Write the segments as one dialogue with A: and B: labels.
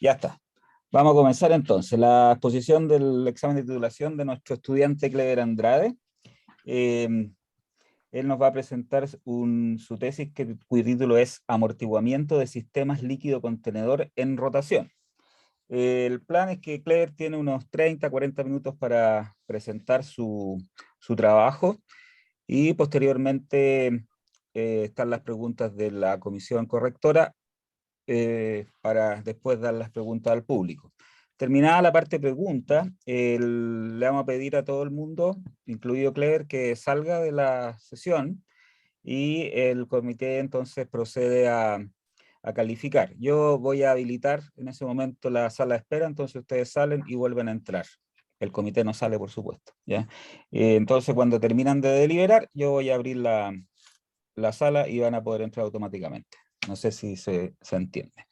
A: Ya está. Vamos a comenzar entonces. La exposición del examen de titulación de nuestro estudiante Clever Andrade. Eh, Él nos va a presentar su tesis cuyo título es Amortiguamiento de sistemas líquido contenedor en rotación. El plan es que Clever tiene unos 30, 40 minutos para presentar su trabajo y posteriormente están las preguntas de la comisión correctora para después dar las preguntas al público. Terminada la parte de preguntas, le vamos a pedir a todo el mundo, incluido Clever, que salga de la sesión y el comité entonces procede a calificar. Yo voy a habilitar en ese momento la sala de espera, entonces ustedes salen y vuelven a entrar. El comité no sale, por supuesto, ¿ya? Entonces, cuando terminan de deliberar, yo voy a abrir la sala y van a poder entrar automáticamente. No sé si se entiende.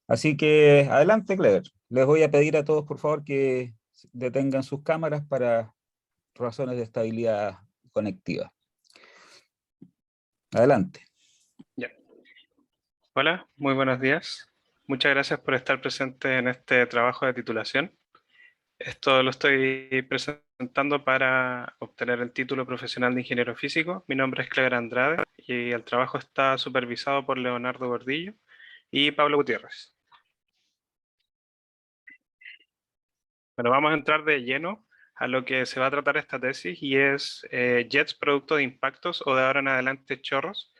A: Así que adelante, Clever. Les voy a pedir a todos, por favor, que detengan sus cámaras para razones de estabilidad conectiva. Adelante.
B: Ya. Hola, muy buenos días. Muchas gracias por estar presente en este trabajo de titulación. Esto lo estoy presentando para obtener el título profesional de ingeniero físico. Mi nombre es Clever Andrade y el trabajo está supervisado por Leonardo Gordillo y Pablo Gutiérrez. Bueno, vamos a entrar de lleno a lo que se va a tratar esta tesis y es jets producto de impactos o de ahora en adelante chorros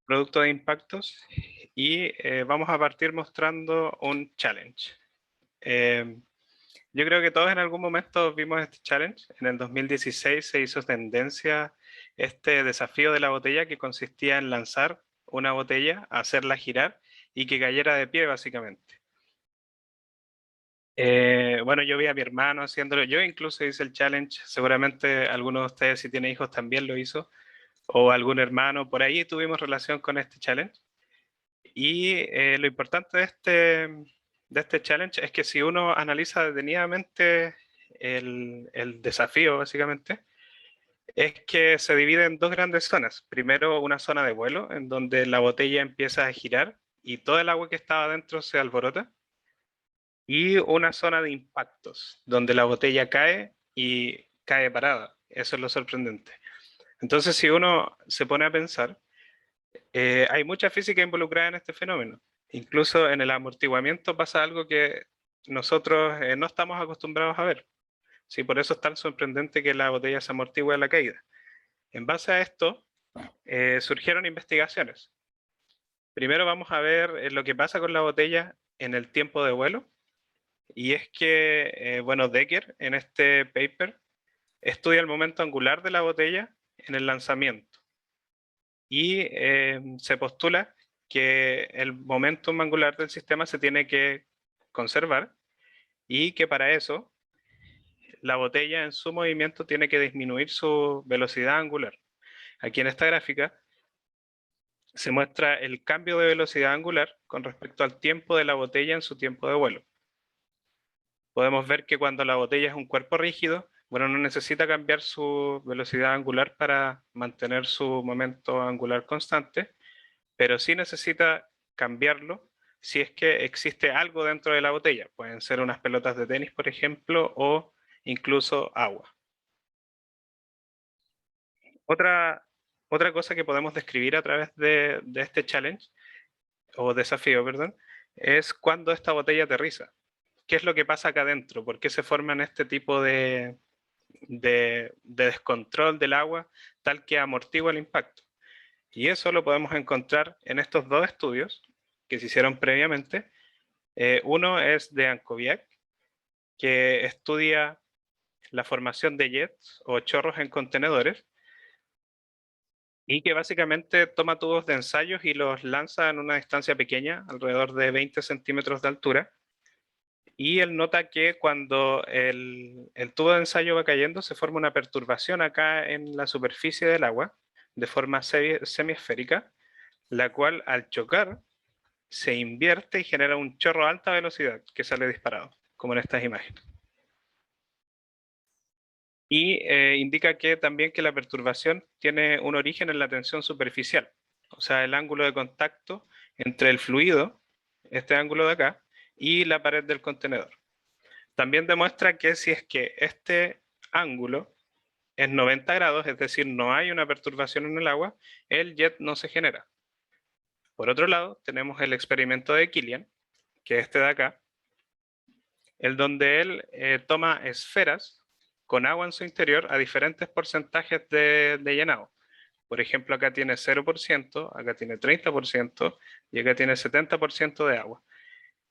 B: producto de impactos y vamos a partir mostrando un challenge. Yo creo que todos en algún momento vimos este challenge. En el 2016 se hizo tendencia este desafío de la botella que consistía en lanzar una botella, hacerla girar y que cayera de pie básicamente. Bueno, yo vi a mi hermano haciéndolo, yo incluso hice el challenge, seguramente algunos de ustedes si tienen hijos también lo hizo, o algún hermano, por ahí tuvimos relación con este challenge. Y lo importante de este challenge es que si uno analiza detenidamente el desafío, básicamente, es que se divide en dos grandes zonas. Primero, una zona de vuelo, en donde la botella empieza a girar y todo el agua que estaba dentro se alborota. Y una zona de impactos, donde la botella cae y cae parada. Eso es lo sorprendente. Entonces, si uno se pone a pensar, hay mucha física involucrada en este fenómeno. Incluso en el amortiguamiento pasa algo que nosotros no estamos acostumbrados a ver. Sí, por eso es tan sorprendente que la botella se amortigua a la caída. En base a esto, surgieron investigaciones. Primero vamos a ver lo que pasa con la botella en el tiempo de vuelo. Y es que, bueno, Decker en este paper estudia el momento angular de la botella en el lanzamiento. Y se postula que el momentum angular del sistema se tiene que conservar y que para eso la botella en su movimiento tiene que disminuir su velocidad angular. Aquí en esta gráfica se muestra el cambio de velocidad angular con respecto al tiempo de la botella en su tiempo de vuelo. Podemos ver que cuando la botella es un cuerpo rígido, bueno, no necesita cambiar su velocidad angular para mantener su momento angular constante, pero sí necesita cambiarlo si es que existe algo dentro de la botella. Pueden ser unas pelotas de tenis, por ejemplo, o incluso agua. Otra cosa que podemos describir a través de este challenge, o desafío, perdón, es cuando esta botella aterriza. ¿Qué es lo que pasa acá adentro? ¿Por qué se forman este tipo de descontrol del agua tal que amortigua el impacto? Y eso lo podemos encontrar en estos dos estudios que se hicieron previamente. Uno es de Ankoviak, que estudia la formación de jets o chorros en contenedores y que básicamente toma tubos de ensayos y los lanza en una distancia pequeña, alrededor de 20 centímetros de altura. Y él nota que cuando el tubo de ensayo va cayendo se forma una perturbación acá en la superficie del agua de forma semiesférica, la cual al chocar se invierte y genera un chorro a alta velocidad que sale disparado, como en estas imágenes. Y indica que también que la perturbación tiene un origen en la tensión superficial, o sea, el ángulo de contacto entre el fluido, este ángulo de acá, y la pared del contenedor. También demuestra que si es que este ángulo es 90 grados, es decir, no hay una perturbación en el agua, el jet no se genera. Por otro lado, tenemos el experimento de Killian, que es este de acá, el donde él toma esferas con agua en su interior a diferentes porcentajes de llenado. Por ejemplo, acá tiene 0%, acá tiene 30% y acá tiene 70% de agua.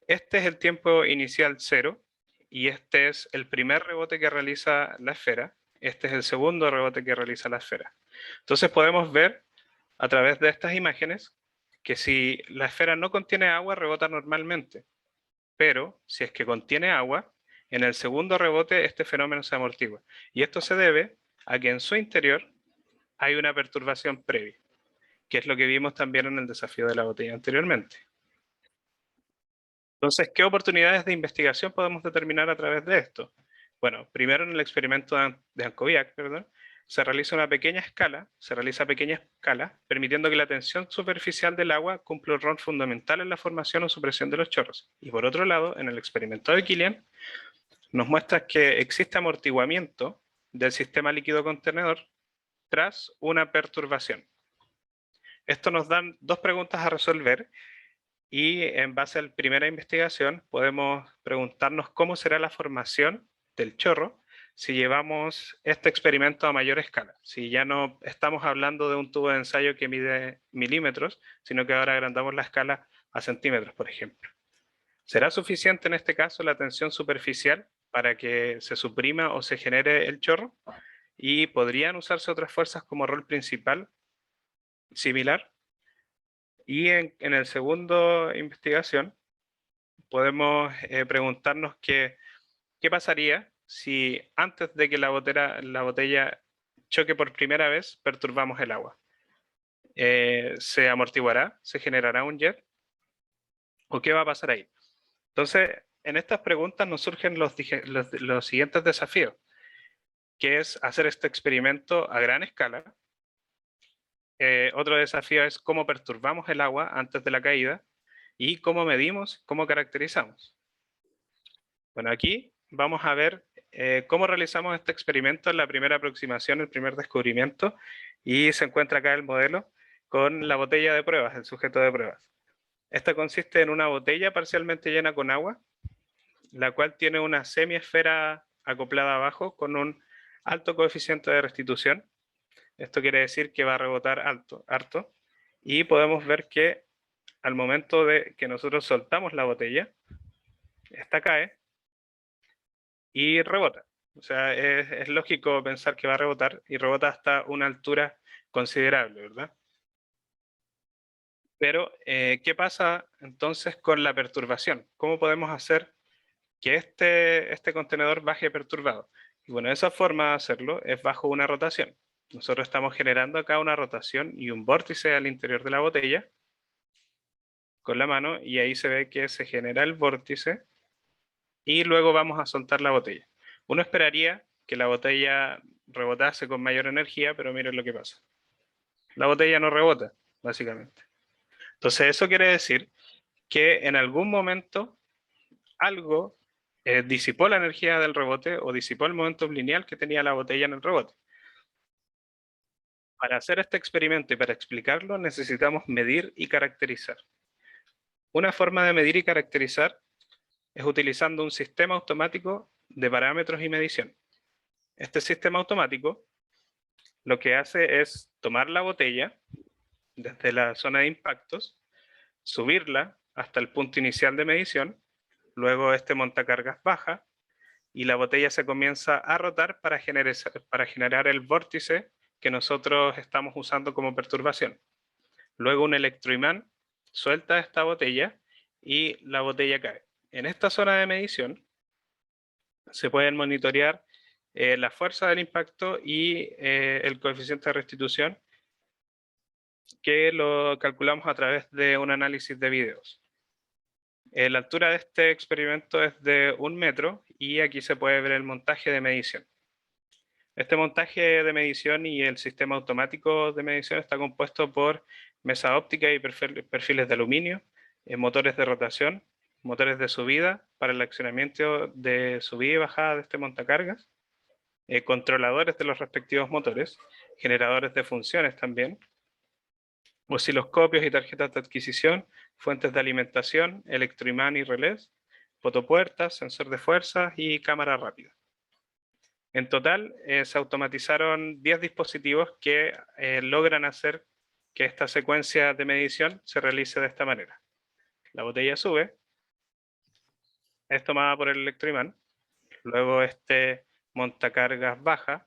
B: Este es el tiempo inicial 0 y este es el primer rebote que realiza la esfera. Este es el segundo rebote que realiza la esfera. Entonces podemos ver a través de estas imágenes que si la esfera no contiene agua, rebota normalmente. Pero si es que contiene agua, en el segundo rebote este fenómeno se amortigua. Y esto se debe a que en su interior hay una perturbación previa, que es lo que vimos también en el desafío de la botella anteriormente. Entonces, ¿qué oportunidades de investigación podemos determinar a través de esto? Bueno, primero en el experimento de Ankoviak, se realiza a pequeña escala, permitiendo que la tensión superficial del agua cumpla un rol fundamental en la formación o supresión de los chorros. Y por otro lado, en el experimento de Killian, nos muestra que existe amortiguamiento del sistema líquido contenedor tras una perturbación. Esto nos da dos preguntas a resolver y en base a la primera investigación podemos preguntarnos cómo será la formación del chorro si llevamos este experimento a mayor escala. Si ya no estamos hablando de un tubo de ensayo que mide milímetros, sino que ahora agrandamos la escala a centímetros, por ejemplo. ¿Será suficiente en este caso la tensión superficial para que se suprima o se genere el chorro? ¿Y podrían usarse otras fuerzas como rol principal similar? Y en el segundo investigación podemos preguntarnos qué pasaría si antes de que la botella choque por primera vez perturbamos el agua. ¿Se amortiguará? ¿Se generará un jet? ¿O qué va a pasar ahí? Entonces, en estas preguntas nos surgen los siguientes desafíos, que es hacer este experimento a gran escala. Otro desafío es cómo perturbamos el agua antes de la caída y cómo medimos, cómo caracterizamos. Bueno, aquí vamos a ver cómo realizamos este experimento en la primera aproximación, el primer descubrimiento, y se encuentra acá el modelo con la botella de pruebas, el sujeto de pruebas. Esta consiste en una botella parcialmente llena con agua, la cual tiene una semiesfera acoplada abajo con un alto coeficiente de restitución. Esto quiere decir que va a rebotar harto, y podemos ver que al momento de que nosotros soltamos la botella, esta cae y rebota. O sea, es lógico pensar que va a rebotar y rebota hasta una altura considerable, ¿verdad? Pero, ¿qué pasa entonces con la perturbación? ¿Cómo podemos hacer que este contenedor baje perturbado? Y bueno, esa forma de hacerlo es bajo una rotación. Nosotros estamos generando acá una rotación y un vórtice al interior de la botella con la mano, y ahí se ve que se genera el vórtice y luego vamos a soltar la botella. Uno esperaría que la botella rebotase con mayor energía, pero miren lo que pasa. La botella no rebota, básicamente. Entonces eso quiere decir que en algún momento algo disipó la energía del rebote o disipó el momento lineal que tenía la botella en el rebote. Para hacer este experimento y para explicarlo necesitamos medir y caracterizar. Una forma de medir y caracterizar es utilizando un sistema automático de parámetros y medición. Este sistema automático lo que hace es tomar la botella desde la zona de impactos, subirla hasta el punto inicial de medición, luego este montacargas baja y la botella se comienza a rotar para generar el vórtice que nosotros estamos usando como perturbación. Luego un electroimán suelta esta botella y la botella cae. En esta zona de medición se pueden monitorear la fuerza del impacto y el coeficiente de restitución, que lo calculamos a través de un análisis de videos. La altura de este experimento es de 1 metro y aquí se puede ver el montaje de medición. Este montaje de medición y el sistema automático de medición está compuesto por mesa óptica y perfiles de aluminio, motores de rotación, motores de subida para el accionamiento de subida y bajada de este montacargas, controladores de los respectivos motores, generadores de funciones también, osciloscopios y tarjetas de adquisición, fuentes de alimentación, electroimán y relés, fotopuertas, sensor de fuerza y cámara rápida. En total, se automatizaron 10 dispositivos que logran hacer que esta secuencia de medición se realice de esta manera. La botella sube, es tomada por el electroimán, luego este montacargas baja,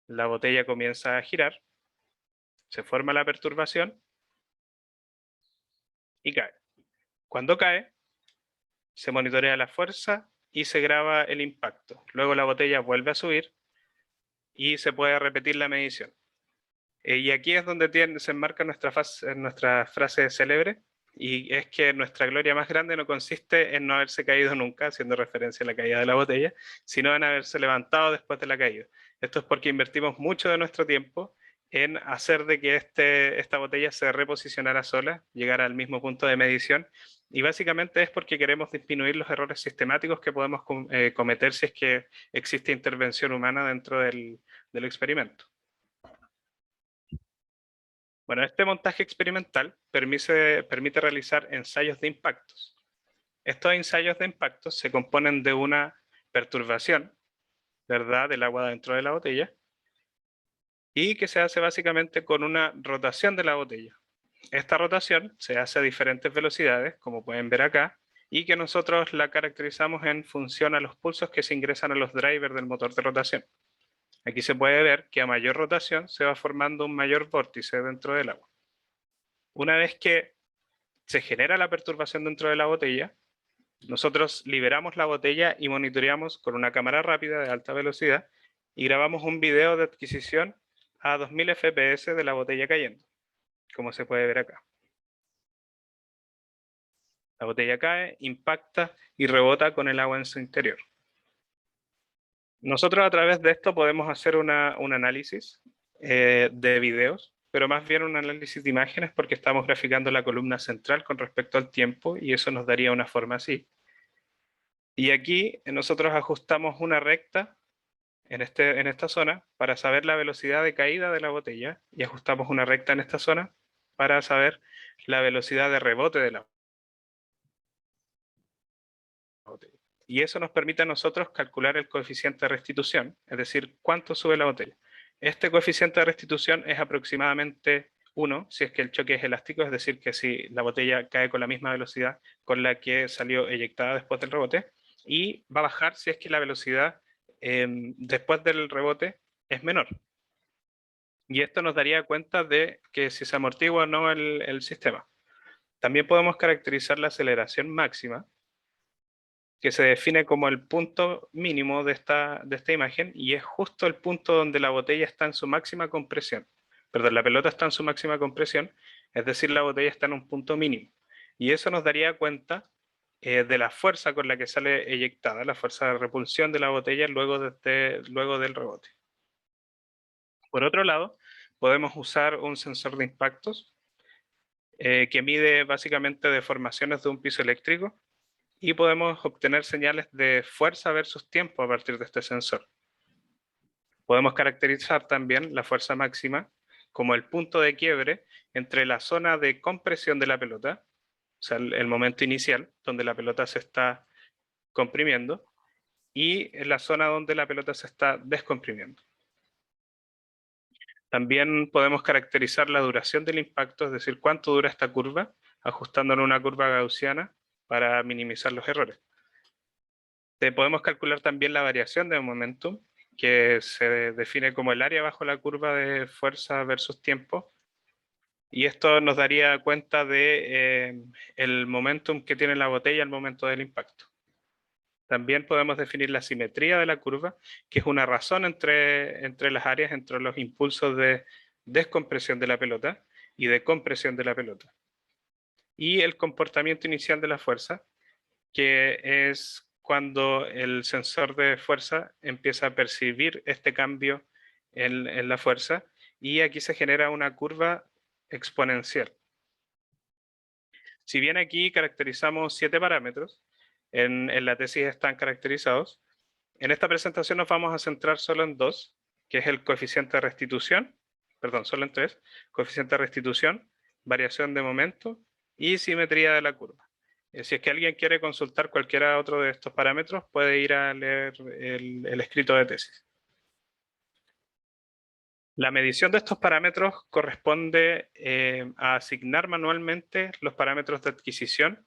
B: la botella comienza a girar, se forma la perturbación y cae. Cuando cae, se monitorea la fuerza y se graba el impacto. Luego la botella vuelve a subir y se puede repetir la medición. Y aquí es donde se enmarca nuestra frase célebre, y es que nuestra gloria más grande no consiste en no haberse caído nunca, haciendo referencia a la caída de la botella, sino en haberse levantado después de la caída. Esto es porque invertimos mucho de nuestro tiempo en hacer de que esta botella se reposicionara sola, llegara al mismo punto de medición, y básicamente es porque queremos disminuir los errores sistemáticos que podemos cometer si es que existe intervención humana dentro del experimento. Bueno, este montaje experimental permite realizar ensayos de impactos. Estos ensayos de impactos se componen de una perturbación, ¿verdad?, del agua dentro de la botella, y que se hace básicamente con una rotación de la botella. Esta rotación se hace a diferentes velocidades, como pueden ver acá, y que nosotros la caracterizamos en función a los pulsos que se ingresan a los drivers del motor de rotación. Aquí se puede ver que a mayor rotación se va formando un mayor vórtice dentro del agua. Una vez que se genera la perturbación dentro de la botella, nosotros liberamos la botella y monitoreamos con una cámara rápida de alta velocidad y grabamos un video de adquisición a 2000 fps de la botella cayendo, como se puede ver acá. La botella cae, impacta y rebota con el agua en su interior. Nosotros a través de esto podemos hacer un análisis de videos, pero más bien un análisis de imágenes, porque estamos graficando la columna central con respecto al tiempo, y eso nos daría una forma así. Y aquí nosotros ajustamos una recta en esta zona para saber la velocidad de caída de la botella, y ajustamos una recta en esta zona para saber la velocidad de rebote de la botella. Y eso nos permite a nosotros calcular el coeficiente de restitución, es decir, cuánto sube la botella. Este coeficiente de restitución es aproximadamente 1 si es que el choque es elástico, es decir, que si la botella cae con la misma velocidad con la que salió eyectada después del rebote, y va a bajar si es que la velocidad después del rebote es menor. Y esto nos daría cuenta de que si se amortigua o no el sistema. También podemos caracterizar la aceleración máxima, que se define como el punto mínimo de esta imagen, y es justo el punto donde la botella está en su máxima compresión. Perdón, la pelota está en su máxima compresión, es decir, la botella está en un punto mínimo. Y eso nos daría cuenta de la fuerza con la que sale eyectada, la fuerza de repulsión de la botella luego del rebote. Por otro lado, podemos usar un sensor de impactos que mide básicamente deformaciones de un piso eléctrico, y podemos obtener señales de fuerza versus tiempo a partir de este sensor. Podemos caracterizar también la fuerza máxima como el punto de quiebre entre la zona de compresión de la pelota, o sea, el momento inicial donde la pelota se está comprimiendo, y en la zona donde la pelota se está descomprimiendo. También podemos caracterizar la duración del impacto, es decir, cuánto dura esta curva, ajustándola a una curva gaussiana para minimizar los errores. Podemos calcular también la variación de momentum, que se define como el área bajo la curva de fuerza versus tiempo, y esto nos daría cuenta de el momentum que tiene la botella al momento del impacto. También podemos definir la simetría de la curva, que es una razón entre las áreas, entre los impulsos de descompresión de la pelota y de compresión de la pelota. Y el comportamiento inicial de la fuerza, que es cuando el sensor de fuerza empieza a percibir este cambio en la fuerza, y aquí se genera una curva exponencial. Si bien aquí caracterizamos 7 parámetros, en la tesis están caracterizados, en esta presentación nos vamos a centrar solo en 2, que es el coeficiente de restitución, perdón, solo en 3, coeficiente de restitución, variación de momento y simetría de la curva. Si es que alguien quiere consultar cualquiera otro de estos parámetros, puede ir a leer el escrito de tesis. La medición de estos parámetros corresponde a asignar manualmente los parámetros de adquisición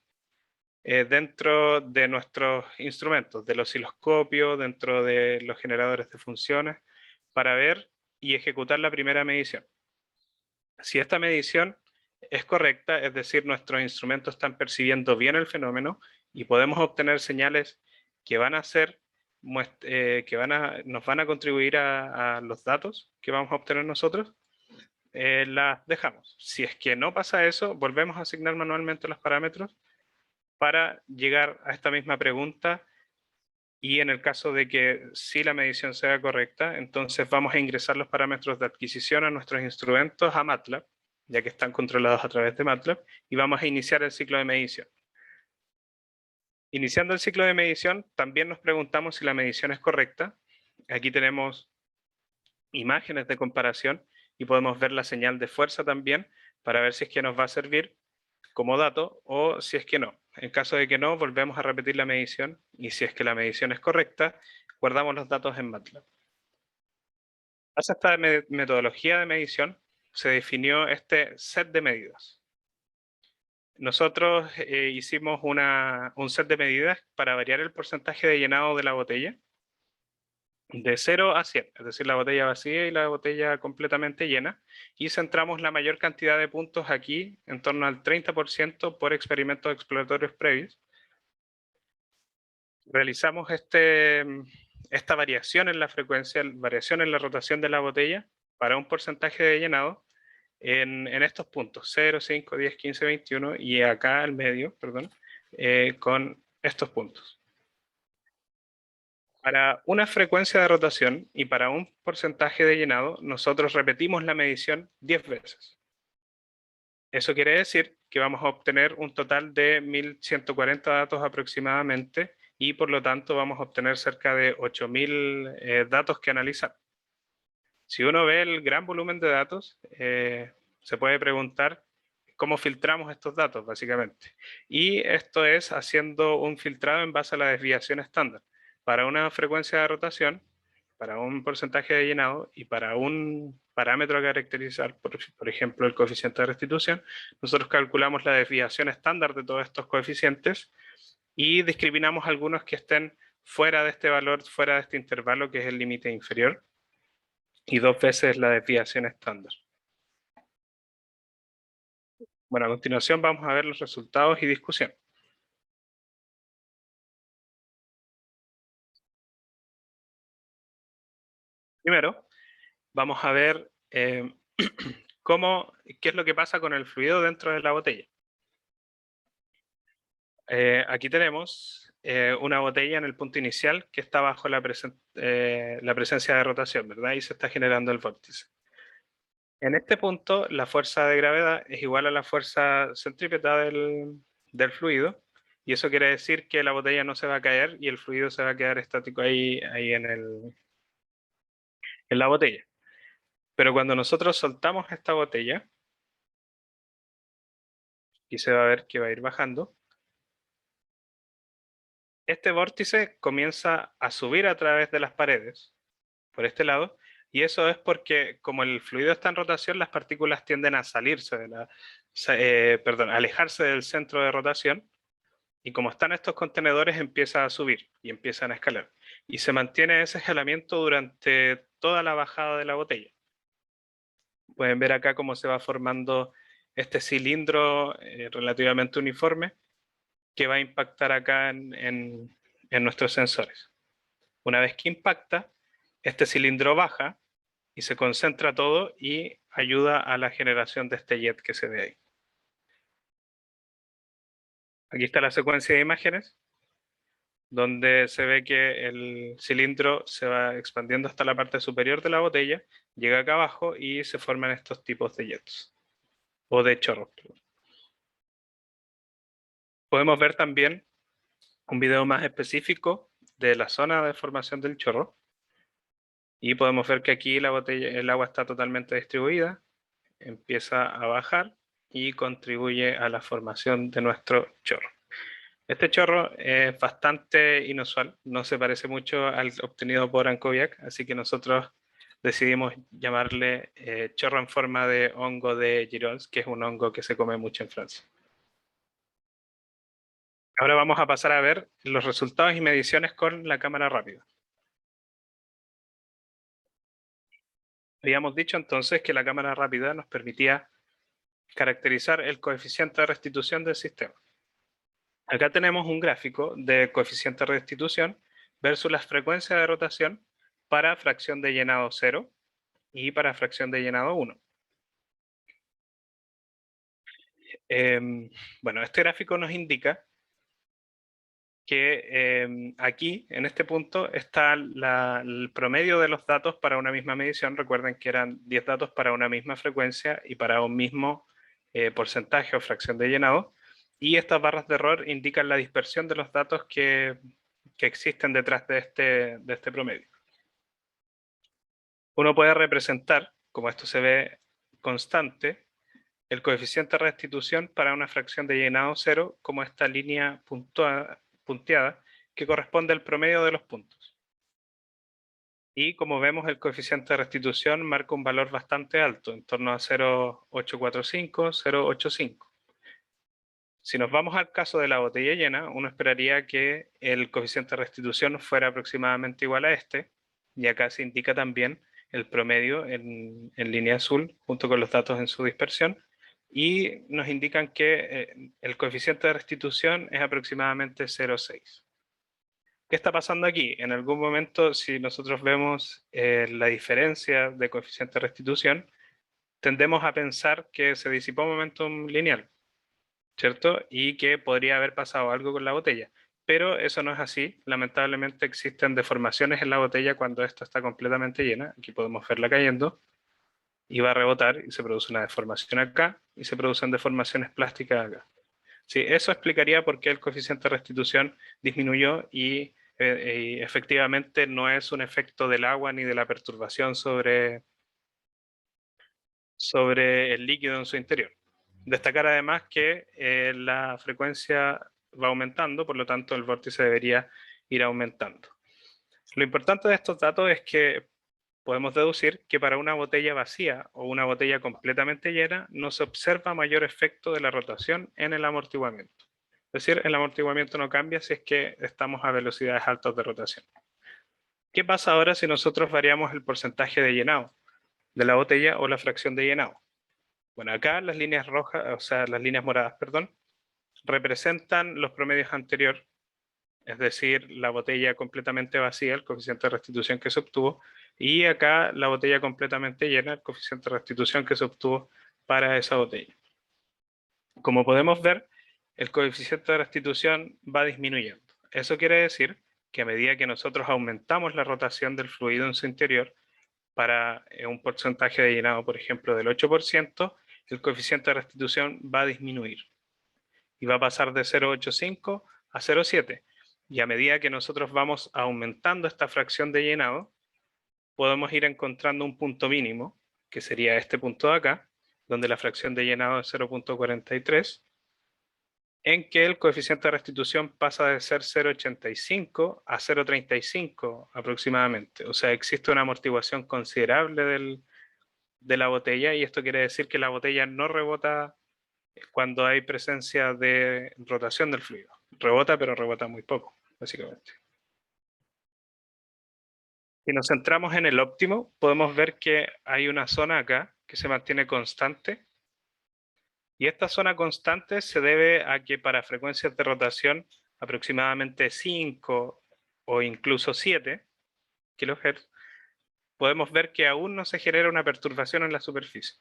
B: dentro de nuestros instrumentos, del osciloscopio, dentro de los generadores de funciones, para ver y ejecutar la primera medición. Si esta medición es correcta, es decir, nuestros instrumentos están percibiendo bien el fenómeno y podemos obtener señales que van a ser, nos van a contribuir a los datos que vamos a obtener nosotros, las dejamos. Si es que no pasa eso, volvemos a asignar manualmente los parámetros para llegar a esta misma pregunta, y en el caso de que sí la medición sea correcta, entonces vamos a ingresar los parámetros de adquisición a nuestros instrumentos a MATLAB, ya que están controlados a través de MATLAB, y vamos a iniciar el ciclo de medición. Iniciando el ciclo de medición, también nos preguntamos si la medición es correcta. Aquí tenemos imágenes de comparación y podemos ver la señal de fuerza también para ver si es que nos va a servir como dato o si es que no. En caso de que no, volvemos a repetir la medición y si es que la medición es correcta, guardamos los datos en MATLAB. Hacia esta metodología de medición se definió este set de medidas. Nosotros hicimos un set de medidas para variar el porcentaje de llenado de la botella de 0 a 100, es decir, la botella vacía y la botella completamente llena, y centramos la mayor cantidad de puntos aquí, en torno al 30% por experimentos exploratorios previos. Realizamos esta variación en la frecuencia, variación en la rotación de la botella para un porcentaje de llenado en estos puntos, 0, 5, 10, 15, 21, y acá al medio, perdón, con estos puntos. Para una frecuencia de rotación y para un porcentaje de llenado, nosotros repetimos la medición 10 veces. Eso quiere decir que vamos a obtener un total de 1140 datos aproximadamente y por lo tanto vamos a obtener cerca de 8000 datos que analizar. Si uno ve el gran volumen de datos, se puede preguntar cómo filtramos estos datos, básicamente. Y esto es haciendo un filtrado en base a la desviación estándar. Para una frecuencia de rotación, para un porcentaje de llenado y para un parámetro a caracterizar, por ejemplo, el coeficiente de restitución, nosotros calculamos la desviación estándar de todos estos coeficientes y discriminamos algunos que estén fuera de este valor, fuera de este intervalo, que es el límite inferior, y 2 veces la desviación estándar. Bueno, a continuación vamos a ver los resultados y discusión. Primero, vamos a ver qué es lo que pasa con el fluido dentro de la botella. Aquí tenemos una botella en el punto inicial que está bajo la presencia de rotación, ¿verdad? Y se está generando el vórtice. En este punto, la fuerza de gravedad es igual a la fuerza centrípeta del fluido, y eso quiere decir que la botella no se va a caer y el fluido se va a quedar estático ahí en la botella. Pero cuando nosotros soltamos esta botella, y se va a ver que va a ir bajando, este vórtice comienza a subir a través de las paredes, por este lado, y eso es porque como el fluido está en rotación, las partículas tienden a salirse alejarse del centro de rotación, y como están estos contenedores empieza a subir y empiezan a escalar. Y se mantiene ese escalamiento durante toda la bajada de la botella. Pueden ver acá cómo se va formando este cilindro relativamente uniforme que va a impactar acá en nuestros sensores. Una vez que impacta, este cilindro baja y se concentra todo y ayuda a la generación de este jet que se ve ahí. Aquí está la secuencia de imágenes, donde se ve que el cilindro se va expandiendo hasta la parte superior de la botella, llega acá abajo y se forman estos tipos de jets, o de chorros. Podemos ver también un video más específico de la zona de formación del chorro. Y podemos ver que aquí la botella, el agua está totalmente distribuida, empieza a bajar y contribuye a la formación de nuestro chorro. Este chorro es bastante inusual, no se parece mucho al obtenido por Ankoviak, así que nosotros decidimos llamarle chorro en forma de hongo de Girols, que es un hongo que se come mucho en Francia. Ahora vamos a pasar a ver los resultados y mediciones con la cámara rápida. Habíamos dicho entonces que la cámara rápida nos permitía caracterizar el coeficiente de restitución del sistema. Acá tenemos un gráfico de coeficiente de restitución versus las frecuencias de rotación para fracción de llenado 0 y para fracción de llenado 1. Bueno, este gráfico nos indica que aquí, en este punto, está el promedio de los datos para una misma medición. Recuerden que eran 10 datos para una misma frecuencia y para un mismo porcentaje o fracción de llenado. Y estas barras de error indican la dispersión de los datos que existen detrás de este promedio. Uno puede representar, como esto se ve constante, el coeficiente de restitución para una fracción de llenado 0 como esta línea punteada que corresponde al promedio de los puntos. Y como vemos, el coeficiente de restitución marca un valor bastante alto, en torno a 0,845, 0,85. Si nos vamos al caso de la botella llena, uno esperaría que el coeficiente de restitución fuera aproximadamente igual a este, y acá se indica también el promedio en línea azul, junto con los datos en su dispersión, y nos indican que el coeficiente de restitución es aproximadamente 0,6. ¿Qué está pasando aquí? En algún momento, si nosotros vemos la diferencia de coeficiente de restitución, tendemos a pensar que se disipó un momentum lineal, ¿cierto? Y que podría haber pasado algo con la botella. Pero eso no es así. Lamentablemente existen deformaciones en la botella cuando esta está completamente llena. Aquí podemos verla cayendo. Y va a rebotar y se produce una deformación acá y se producen deformaciones plásticas acá. Sí, eso explicaría por qué el coeficiente de restitución disminuyó y efectivamente no es un efecto del agua ni de la perturbación sobre el líquido en su interior. Destacar además que la frecuencia va aumentando, por lo tanto el vórtice debería ir aumentando. Lo importante de estos datos es que podemos deducir que para una botella vacía o una botella completamente llena no se observa mayor efecto de la rotación en el amortiguamiento. Es decir, el amortiguamiento no cambia si es que estamos a velocidades altas de rotación. ¿Qué pasa ahora si nosotros variamos el porcentaje de llenado de la botella o la fracción de llenado? Bueno, acá las líneas rojas, o sea, las líneas moradas, perdón, representan los promedios anteriores, es decir, la botella completamente vacía, el coeficiente de restitución que se obtuvo, y acá la botella completamente llena, el coeficiente de restitución que se obtuvo para esa botella. Como podemos ver, el coeficiente de restitución va disminuyendo. Eso quiere decir que a medida que nosotros aumentamos la rotación del fluido en su interior para un porcentaje de llenado, por ejemplo, del 8%, el coeficiente de restitución va a disminuir y va a pasar de 0,85 a 0,7. Y a medida que nosotros vamos aumentando esta fracción de llenado, podemos ir encontrando un punto mínimo, que sería este punto de acá, donde la fracción de llenado es 0,43, en que el coeficiente de restitución pasa de ser 0,85 a 0,35 aproximadamente. O sea, existe una amortiguación considerable de la botella, y esto quiere decir que la botella no rebota cuando hay presencia de rotación del fluido. Rebota, pero rebota muy poco, básicamente. Si nos centramos en el óptimo, podemos ver que hay una zona acá que se mantiene constante. Y esta zona constante se debe a que para frecuencias de rotación aproximadamente 5 o incluso 7 kHz, podemos ver que aún no se genera una perturbación en la superficie.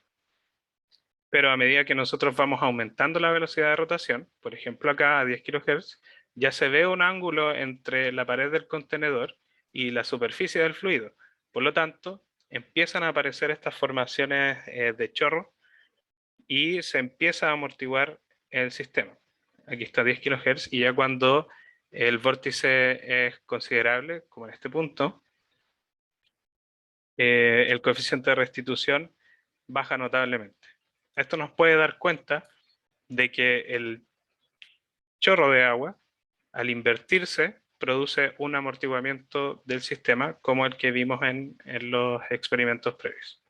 B: Pero a medida que nosotros vamos aumentando la velocidad de rotación, por ejemplo acá a 10 kHz, ya se ve un ángulo entre la pared del contenedor y la superficie del fluido. Por lo tanto, empiezan a aparecer estas formaciones de chorro y se empieza a amortiguar el sistema. aquí está 10 kHz, y ya cuando el vórtice es considerable, como en este punto, el coeficiente de restitución baja notablemente. Esto nos puede dar cuenta de que el chorro de agua, al invertirse, produce un amortiguamiento del sistema como el que vimos en los experimentos previos.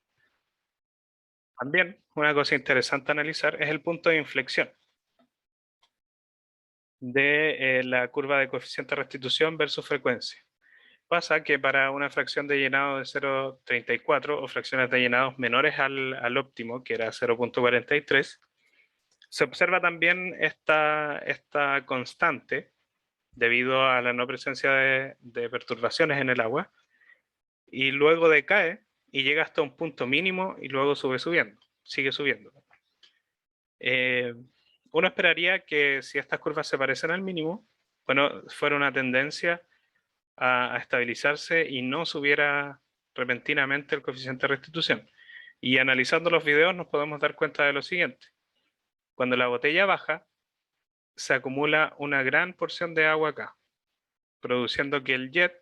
B: También, una cosa interesante a analizar es el punto de inflexión de la curva de coeficiente de restitución versus frecuencia. Pasa que para una fracción de llenado de 0,34 o fracciones de llenados menores al óptimo, que era 0,43, se observa también esta constante debido a la no presencia de perturbaciones en el agua, y luego decae y llega hasta un punto mínimo y luego sigue subiendo. Uno esperaría que si estas curvas se parecen al mínimo, bueno, fuera una tendencia a estabilizarse y no subiera repentinamente el coeficiente de restitución. Y analizando los videos nos podemos dar cuenta de lo siguiente. Cuando la botella baja, se acumula una gran porción de agua acá, produciendo que el jet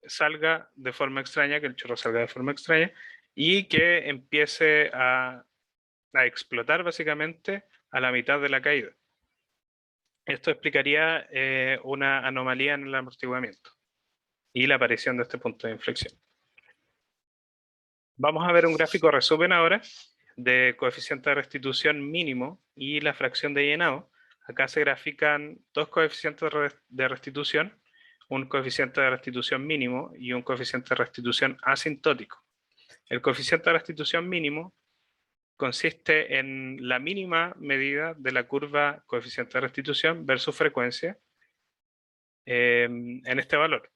B: salga de forma extraña, que el chorro salga de forma extraña, y que empiece a explotar básicamente a la mitad de la caída. Esto explicaría una anomalía en el amortiguamiento y la aparición de este punto de inflexión. Vamos a ver un gráfico resumen ahora de coeficiente de restitución mínimo y la fracción de llenado. Acá se grafican dos coeficientes de restitución, un coeficiente de restitución mínimo y un coeficiente de restitución asintótico. El coeficiente de restitución mínimo consiste en la mínima medida de la curva coeficiente de restitución versus frecuencia en este valor,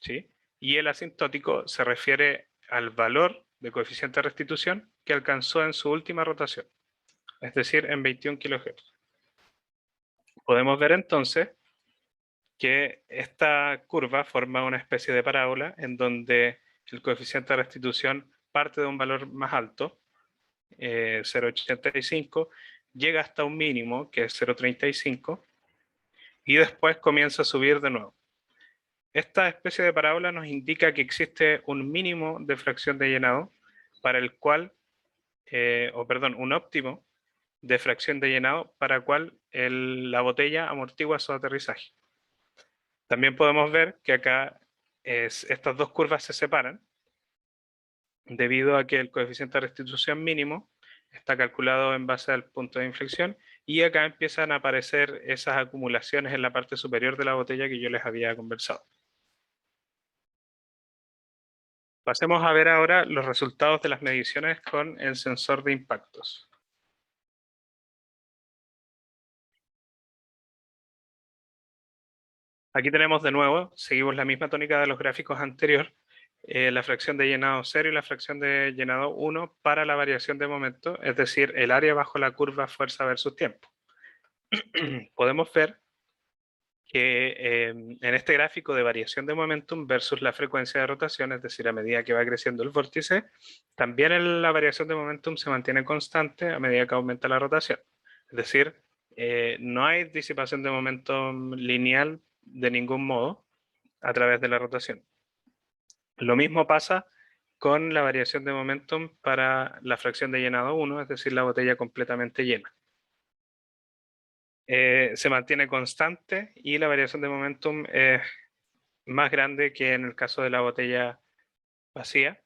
B: ¿sí? Y el asintótico se refiere al valor de coeficiente de restitución que alcanzó en su última rotación, es decir, en 21 kHz. Podemos ver entonces que esta curva forma una especie de parábola en donde el coeficiente de restitución parte de un valor más alto, 0,85, llega hasta un mínimo que es 0,35 y después comienza a subir de nuevo. Esta especie de parábola nos indica que existe un mínimo de fracción de llenado para el cual, un óptimo de fracción de llenado para el cual la botella amortigua su aterrizaje. También podemos ver que acá estas dos curvas se separan debido a que el coeficiente de restitución mínimo está calculado en base al punto de inflexión y acá empiezan a aparecer esas acumulaciones en la parte superior de la botella que yo les había conversado. Pasemos a ver ahora los resultados de las mediciones con el sensor de impactos. Aquí tenemos de nuevo, seguimos la misma tónica de los gráficos anteriores, la fracción de llenado 0 y la fracción de llenado 1 para la variación de momento, es decir, el área bajo la curva fuerza versus tiempo. Podemos ver que en este gráfico de variación de momentum versus la frecuencia de rotación, es decir, a medida que va creciendo el vórtice, también la variación de momentum se mantiene constante a medida que aumenta la rotación. Es decir, no hay disipación de momentum lineal de ningún modo a través de la rotación. Lo mismo pasa con la variación de momentum para la fracción de llenado 1, es decir, la botella completamente llena. Se mantiene constante y la variación de momentum es más grande que en el caso de la botella vacía,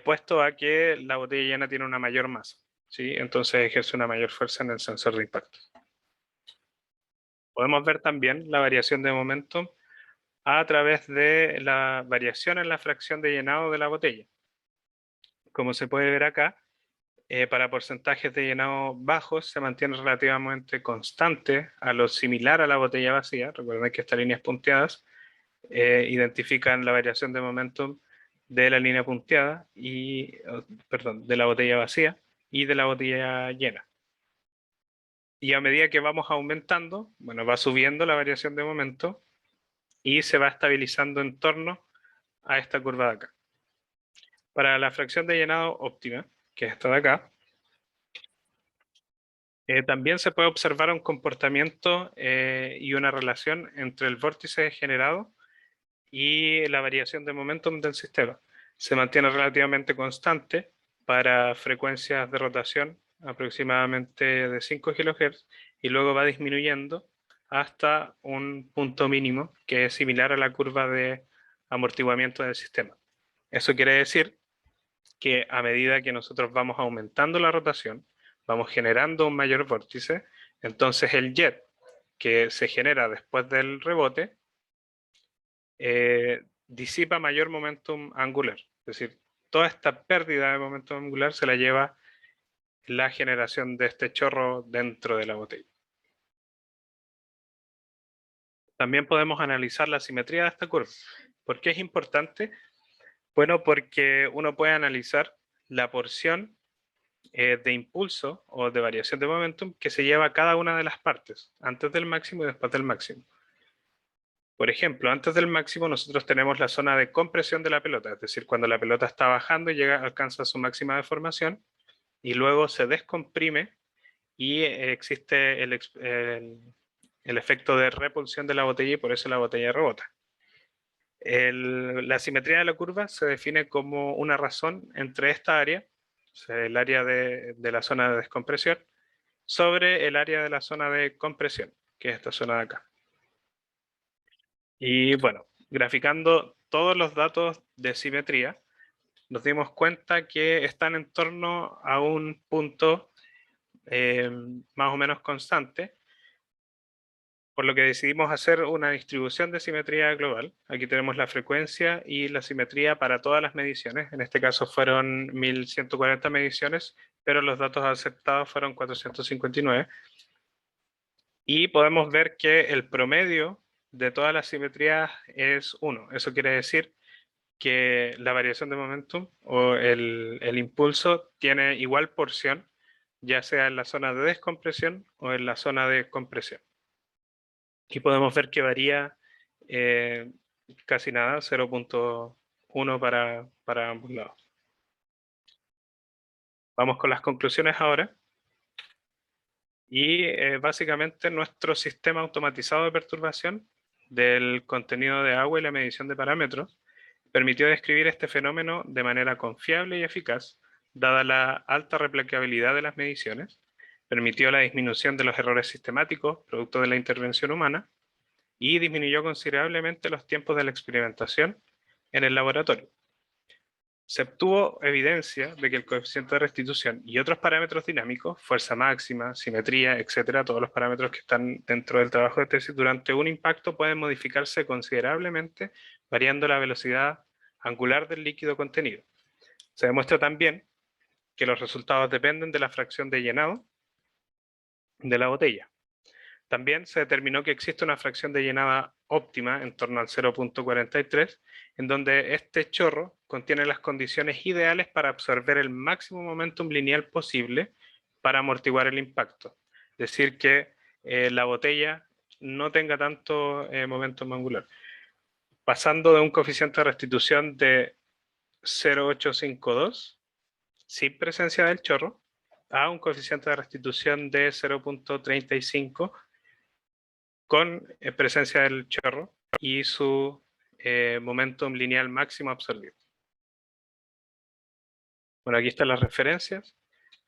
B: puesto a que la botella llena tiene una mayor masa, ¿sí? Entonces ejerce una mayor fuerza en el sensor de impacto. Podemos ver también la variación de momentum a través de la variación en la fracción de llenado de la botella. Como se puede ver acá, para porcentajes de llenado bajos se mantiene relativamente constante a lo similar a la botella vacía. Recuerden que estas líneas punteadas identifican la variación de momentum de la línea punteada de la botella vacía y de la botella llena. Y a medida que vamos aumentando, bueno, va subiendo la variación de momento y se va estabilizando en torno a esta curva de acá. Para la fracción de llenado óptima, que es esta de acá, También se puede observar un comportamiento y una relación entre el vórtice generado y la variación de momentum del sistema. Se mantiene relativamente constante para frecuencias de rotación aproximadamente de 5 kHz y luego va disminuyendo hasta un punto mínimo que es similar a la curva de amortiguamiento del sistema. Eso quiere decir que a medida que nosotros vamos aumentando la rotación, vamos generando un mayor vórtice, entonces el jet que se genera después del rebote disipa mayor momentum angular. Es decir, toda esta pérdida de momentum angular se la lleva la generación de este chorro dentro de la botella. También podemos analizar la simetría de esta curva. ¿Por qué es importante? Bueno, porque uno puede analizar la porción de impulso o de variación de momentum que se lleva a cada una de las partes, antes del máximo y después del máximo. Por ejemplo, antes del máximo nosotros tenemos la zona de compresión de la pelota, es decir, cuando la pelota está bajando y llega, alcanza su máxima deformación y luego se descomprime y existe el efecto de repulsión de la botella y por eso la botella rebota. La simetría de la curva se define como una razón entre esta área, o sea, el área de la zona de descompresión, sobre el área de la zona de compresión, que es esta zona de acá. Y bueno, graficando todos los datos de simetría, nos dimos cuenta que están en torno a un punto más o menos constante, por lo que decidimos hacer una distribución de simetría global. Aquí tenemos la frecuencia y la simetría para todas las mediciones. En este caso fueron 1140 mediciones, pero los datos aceptados fueron 459. Y podemos ver que el promedio de todas las simetrías es 1. Eso quiere decir que la variación de momentum o el impulso tiene igual porción, ya sea en la zona de descompresión o en la zona de compresión. Aquí podemos ver que varía casi nada, 0.1 para ambos lados. Vamos con las conclusiones ahora. Y básicamente nuestro sistema automatizado de perturbación del contenido de agua y la medición de parámetros permitió describir este fenómeno de manera confiable y eficaz, dada la alta replicabilidad de las mediciones, permitió la disminución de los errores sistemáticos producto de la intervención humana y disminuyó considerablemente los tiempos de la experimentación en el laboratorio. Se obtuvo evidencia de que el coeficiente de restitución y otros parámetros dinámicos, fuerza máxima, simetría, etcétera, todos los parámetros que están dentro del trabajo de tesis durante un impacto pueden modificarse considerablemente variando la velocidad angular del líquido contenido. Se demuestra también que los resultados dependen de la fracción de llenado de la botella. También se determinó que existe una fracción de llenada óptima en torno al 0.43, en donde este chorro contiene las condiciones ideales para absorber el máximo momentum lineal posible para amortiguar el impacto. Es decir, que la botella no tenga tanto momentum angular. Pasando de un coeficiente de restitución de 0.852, sin presencia del chorro, a un coeficiente de restitución de 0.35 con presencia del chorro y su momentum lineal máximo absorbido. Bueno, aquí están las referencias.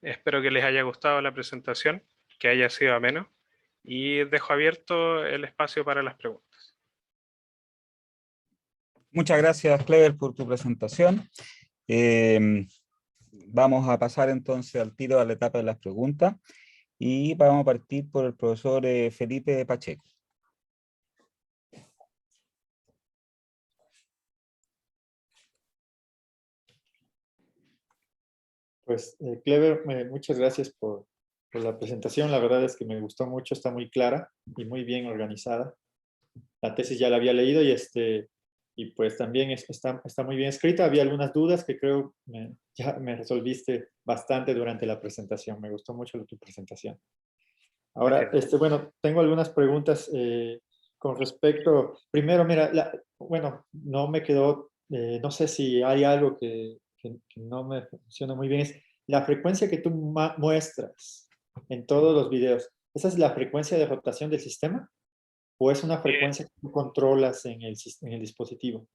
B: Espero que les haya gustado la presentación, que haya sido ameno, y dejo abierto el espacio para las preguntas.
A: Muchas gracias, Clever, por tu presentación. Vamos a pasar entonces al tiro a la etapa de las preguntas y vamos a partir por el profesor Felipe Pacheco.
C: Pues, Clever, muchas gracias por la presentación. La verdad es que me gustó mucho, está muy clara y muy bien organizada. La tesis ya la había leído y pues también está muy bien escrita. Había algunas dudas que creo ya me resolviste bastante durante la presentación. Me gustó mucho tu presentación. Ahora, bueno, tengo algunas preguntas con respecto. Primero, mira, bueno, no me quedó, no sé si hay algo que no me funciona muy bien. Es la frecuencia que tú muestras. en todos los videos, ¿esa es la frecuencia de rotación del sistema? ¿O es una frecuencia que tú controlas en el dispositivo?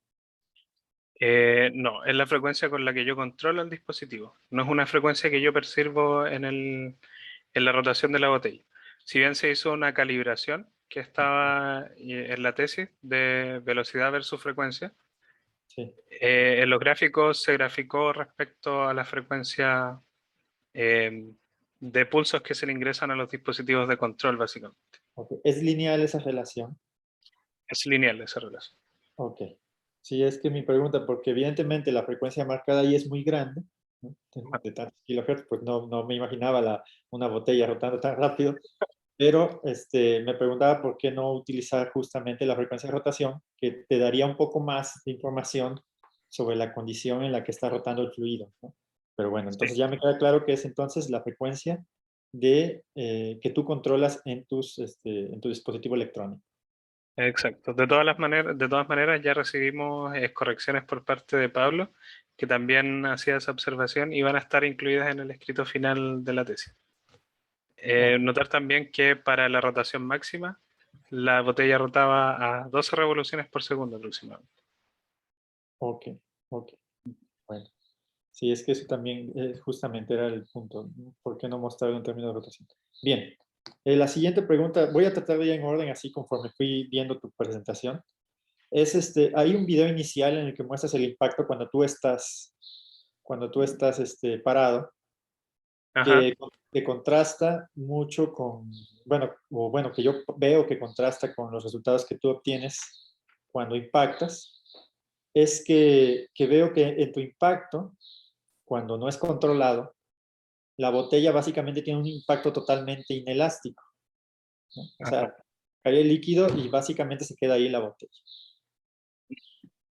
B: No, es la frecuencia con la que yo controlo el dispositivo. No es una frecuencia que yo percibo en la rotación de la botella. Si bien se hizo una calibración que estaba en la tesis de velocidad versus frecuencia,
C: Sí.
B: en los gráficos se graficó respecto a la frecuencia de pulsos que se le ingresan a los dispositivos de control, básicamente.
C: Okay. ¿Es lineal esa relación?
B: Es lineal esa relación.
C: Ok. Sí, es que mi pregunta, porque evidentemente la frecuencia marcada ahí es muy grande, ¿no? De tantos kilohertz, pues no me imaginaba una botella rotando tan rápido, pero me preguntaba por qué no utilizar justamente la frecuencia de rotación, que te daría un poco más de información sobre la condición en la que está rotando el fluido, ¿no? Pero bueno, entonces
B: Sí,
C: ya me queda claro que es entonces la frecuencia que tú controlas en tu dispositivo electrónico.
B: exacto. De todas maneras, ya recibimos correcciones por parte de Pablo, que también hacía esa observación y van a estar incluidas en el escrito final de la tesis. Notar también que para la rotación máxima, la botella rotaba a 12 revoluciones por segundo aproximadamente.
C: Ok, ok. Bueno, sí, es que eso también justamente era el punto, ¿no? ¿Por qué no mostrar en términos de rotación? Bien, la siguiente pregunta, voy a tratar de ir en orden así conforme fui viendo tu presentación. Hay un video inicial en el que muestras el impacto cuando tú estás parado,
B: Ajá,
C: que contrasta mucho con, bueno, que yo veo que contrasta con los resultados que tú obtienes cuando impactas, es que veo que en tu impacto, cuando no es controlado, la botella básicamente tiene un impacto totalmente inelástico, ¿no? O
B: ajá.
C: sea, cae el líquido y básicamente se queda ahí la botella.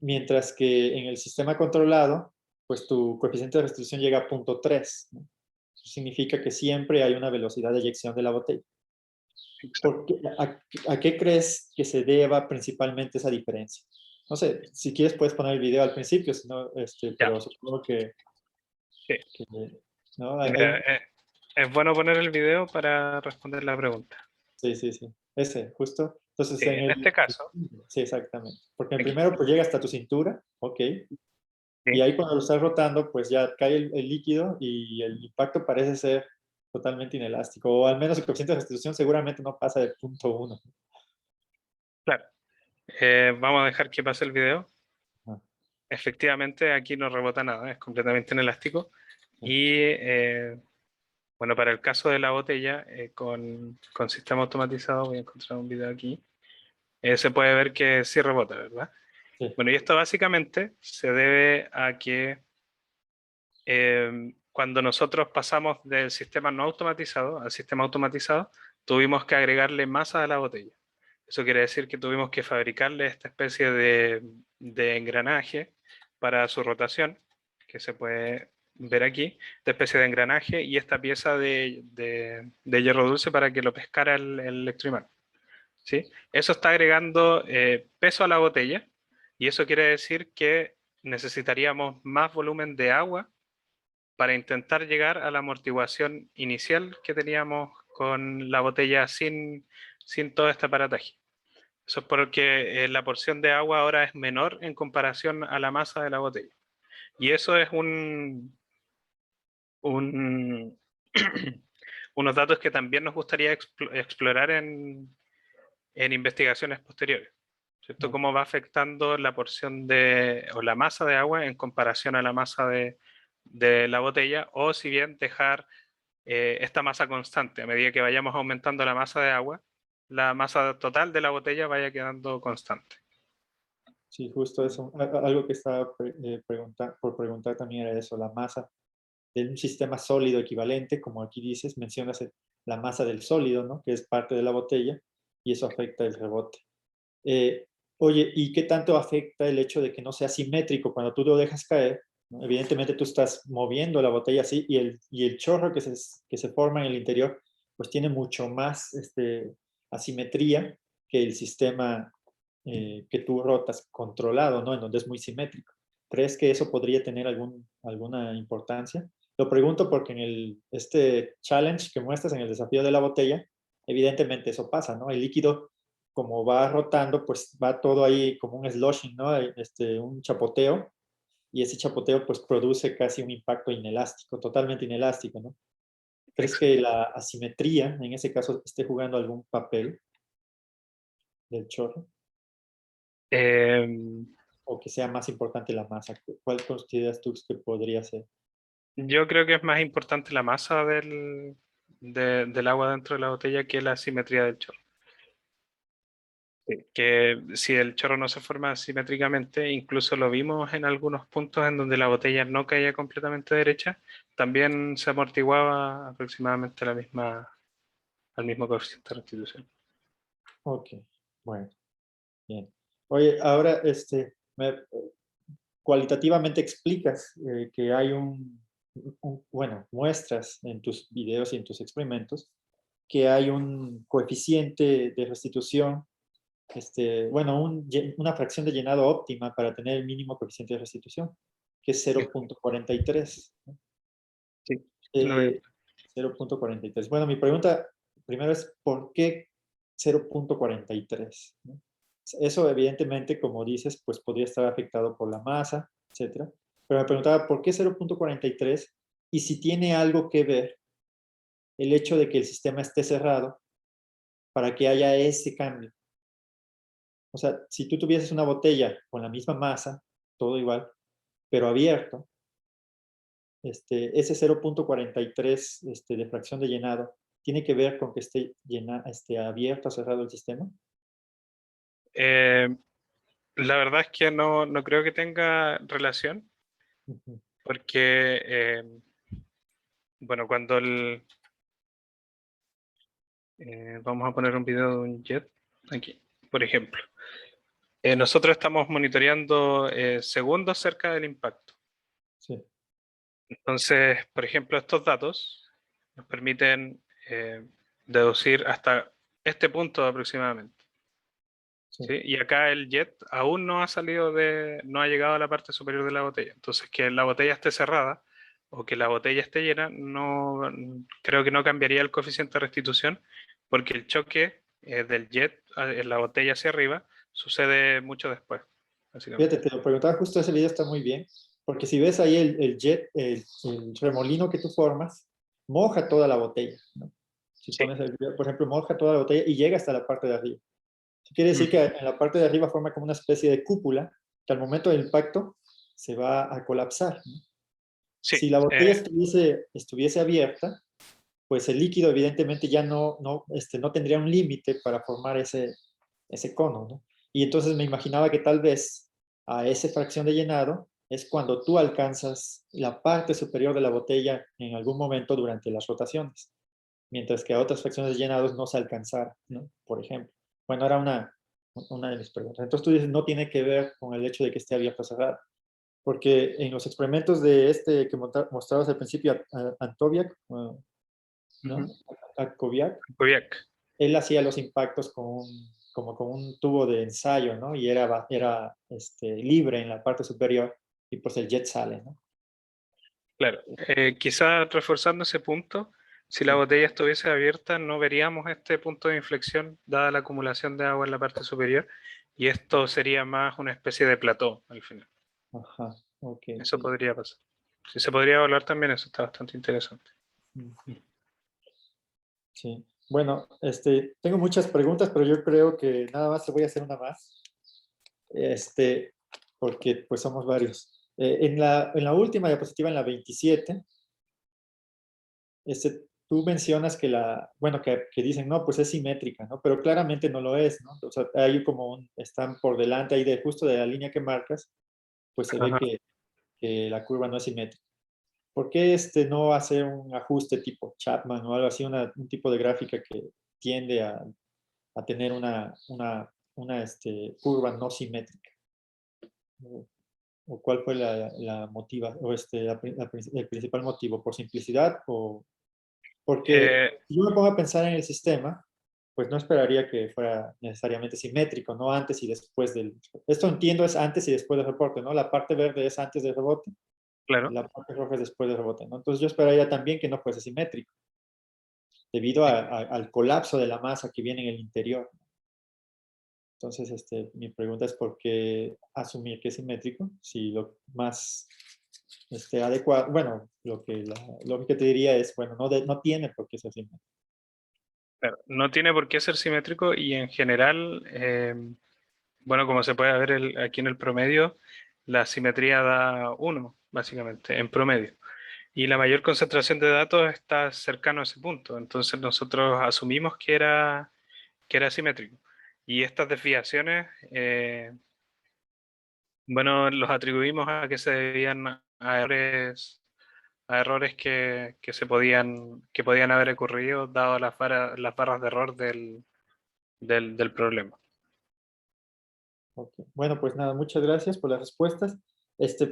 C: Mientras que en el sistema controlado, pues tu coeficiente de restricción llega a 0.3, ¿no? Eso significa que siempre hay una velocidad de eyección de la botella.
B: Exacto.
C: ¿A qué crees que se deba principalmente esa diferencia? No sé, si quieres puedes poner el video al principio, si no,
B: Ya,
C: pero supongo que,
B: sí.
C: ¿no?
B: Mira, es bueno poner el video para responder la pregunta.
C: Sí, sí, sí. Ese, justo. Entonces,
B: Sí, en este caso,
C: sí, exactamente. Porque el
B: aquí,
C: primero pues llega hasta tu cintura, ok. Y
B: sí,
C: ahí cuando lo estás rotando, pues ya cae el líquido y el impacto parece ser totalmente inelástico. O al menos el coeficiente de restitución seguramente no pasa de 0.1.
B: claro. Vamos a dejar que pase el video.
C: Ah,
B: Efectivamente, aquí no rebota nada, es completamente inelástico.
C: sí.
B: Y bueno, para el caso de la botella, con sistema automatizado, voy a encontrar un video aquí, se puede ver que sí rebota, ¿verdad?
C: Sí.
B: Bueno, y esto básicamente se debe a que cuando nosotros pasamos del sistema no automatizado al sistema automatizado, tuvimos que agregarle masa a la botella. Eso quiere decir que tuvimos que fabricarle esta especie de engranaje para su rotación, que se puede ver aquí, esta especie de engranaje y esta pieza de hierro dulce para que lo pescara el electroimán. ¿Sí? Eso está agregando peso a la botella y eso quiere decir que necesitaríamos más volumen de agua para intentar llegar a la amortiguación inicial que teníamos con la botella sin todo este aparataje. Eso es porque la porción de agua ahora es menor en comparación a la masa de la botella. Y eso es un unos datos que también nos gustaría explorar en investigaciones posteriores. ¿Cierto?
C: No,
B: Cómo va afectando la porción o la masa de agua en comparación a la masa de la botella, o si bien dejar esta masa constante. A medida que vayamos aumentando la masa de agua, la masa total de la botella vaya quedando constante.
C: sí, justo eso. Algo que estaba por preguntar también era eso, la masa de un sistema sólido equivalente, como aquí dices, mencionas la masa del sólido, ¿no? Que es parte de la botella y eso afecta el rebote. Eh, Oye, ¿y qué tanto afecta el hecho de que no sea simétrico cuando tú lo dejas caer? ¿No? Evidentemente tú estás moviendo la botella así y el chorro que se forma en el interior, pues tiene mucho más asimetría que el sistema que tú rotas controlado, ¿no? En donde es muy simétrico. ¿Crees que eso podría tener alguna importancia? Lo pregunto porque en este challenge que muestras en el desafío de la botella, evidentemente eso pasa, ¿no? El líquido, como va rotando, pues va todo ahí como un sloshing, ¿no? Un chapoteo, y ese chapoteo pues produce casi un impacto inelástico, totalmente inelástico, ¿no? ¿Crees que la asimetría, en ese caso, esté jugando algún papel del chorro?
B: Em,
C: ¿O que sea más importante la masa? ¿Cuál consideras tú que podría ser?
B: yo creo que es más importante la masa del agua dentro de la botella que la simetría del chorro. Que si el chorro no se forma simétricamente, incluso lo vimos en algunos puntos en donde la botella no caía completamente derecha, también se amortiguaba aproximadamente al mismo coeficiente de restitución.
C: Ok, bueno, bien. Oye, ahora, cualitativamente explicas que hay bueno, muestras en tus videos y en tus experimentos que hay un coeficiente de restitución, bueno, una fracción de llenado óptima para tener el mínimo coeficiente de restitución, que es 0.43. ¿No?
B: Sí, lo veo.
C: Eh, 0.43. Bueno, mi pregunta primero es, ¿por qué 0.43? ¿No? Eso evidentemente, como dices, pues podría estar afectado por la masa, etcétera. Pero me preguntaba, ¿por qué 0.43? Y si tiene algo que ver el hecho de que el sistema esté cerrado para que haya ese cambio. O sea, si tú tuvieses una botella con la misma masa, todo igual, pero abierto, ese 0.43 de fracción de llenado, ¿tiene que ver con que esté abierto o cerrado el sistema?
B: Eh, la verdad es que no creo que tenga relación,
C: Ujú.
B: porque, bueno, vamos a poner un video de un jet aquí, por ejemplo. Nosotros estamos monitoreando segundos cerca del impacto.
C: Sí,
B: Entonces, por ejemplo, estos datos nos permiten deducir hasta este punto aproximadamente.
C: sí.
B: ¿Sí? Y acá el jet aún no ha llegado a la parte superior de la botella. Entonces, que la botella esté cerrada o que la botella esté llena, creo que no cambiaría el coeficiente de restitución, porque el choque del jet en la botella hacia arriba sucede mucho después,
C: Fíjate,
B: básicamente.
C: te lo preguntaba justo, ese video está muy bien, porque si ves ahí el jet, el remolino que tú formas, moja toda la botella, ¿no? Si
B: Sí.
C: pones el video, por ejemplo, moja toda la botella y llega hasta la parte de arriba. Eso quiere decir que
B: Ujú.
C: en la parte de arriba forma como una especie de cúpula que al momento del impacto se va a colapsar, ¿no?
B: Sí,
C: Si la botella estuviese abierta, pues el líquido evidentemente ya no tendría un límite para formar ese cono, ¿no? Y entonces me imaginaba que tal vez a esa fracción de llenado es cuando tú alcanzas la parte superior de la botella en algún momento durante las rotaciones, mientras que a otras fracciones de llenados no se alcanzara, ¿no? Por ejemplo. Bueno, era una de mis preguntas. Entonces tú dices, no tiene que ver con el hecho de que esté abierto o cerrado, porque en los experimentos de que mostrabas al principio, Antoviak, ¿no?
B: ujú.
C: Jakobiak,
B: Kubiak.
C: él hacía los impactos como con un tubo de ensayo, ¿no? Y era libre en la parte superior y pues el jet sale, ¿no?
B: Claro, quizá reforzando ese punto, si la
C: Sí.
B: botella estuviese abierta, no veríamos este punto de inflexión, dada la acumulación de agua en la parte superior, y esto sería más una especie de plató al final.
C: Ajá, ok.
B: Eso podría pasar. Si se podría evaluar también, eso está bastante interesante.
C: Sí. Bueno, tengo muchas preguntas, pero yo creo que nada más te voy a hacer una más, porque pues somos varios. En la última diapositiva, en la 27, tú mencionas bueno, que dicen, no, pues es simétrica, ¿no? Pero claramente no lo es, ¿no? O sea, hay están por delante ahí justo de la línea que marcas, pues se ve
B: Ajá.
C: que la curva no es simétrica. ¿Por qué no hacer un ajuste tipo Chapman o algo así, un tipo de gráfica que tiende a tener una curva no simétrica? ¿O cuál fue la motiva, o el principal motivo? ¿Por simplicidad o porque
B: Eh,
C: si yo me pongo a pensar en el sistema, pues no esperaría que fuera necesariamente simétrico, no antes y después esto entiendo es antes y después del reporte, ¿no? La parte verde es antes del rebote
B: Claro.
C: La parte roja es después del rebote, ¿no? Entonces yo esperaría también que no fuese simétrico, debido al colapso de la masa que viene en el interior. Entonces, mi pregunta es por qué asumir que es simétrico, si lo más adecuado, bueno, lo que la lógica te diría es, bueno, no tiene por qué ser simétrico.
B: Claro, no tiene por qué ser simétrico y en general, bueno, como se puede ver aquí en el promedio, la simetría da 1, básicamente, en promedio. Y la mayor concentración de datos está cercano a ese punto. Entonces nosotros asumimos que era simétrico. Y estas desviaciones, bueno, los atribuimos a que se debían a errores que podían haber ocurrido dado las barras de error del problema.
C: Ok. Bueno, pues nada, muchas gracias por las respuestas.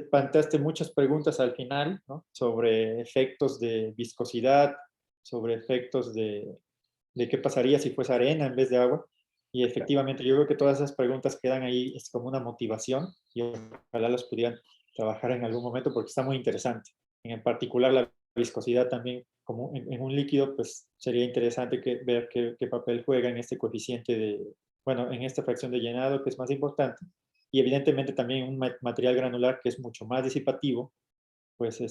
C: Planteaste muchas preguntas al final, ¿no? Sobre efectos de viscosidad, sobre efectos de qué pasaría si fuese arena en vez de agua. Y efectivamente, yo creo que todas esas preguntas quedan ahí, es como una motivación y ojalá las pudieran trabajar en algún momento porque está muy interesante. En particular, la viscosidad también, como en un líquido, pues sería interesante ver qué papel juega en este coeficiente bueno, en esta fracción de llenado que es más importante. Y evidentemente también un material granular que es mucho más disipativo, pues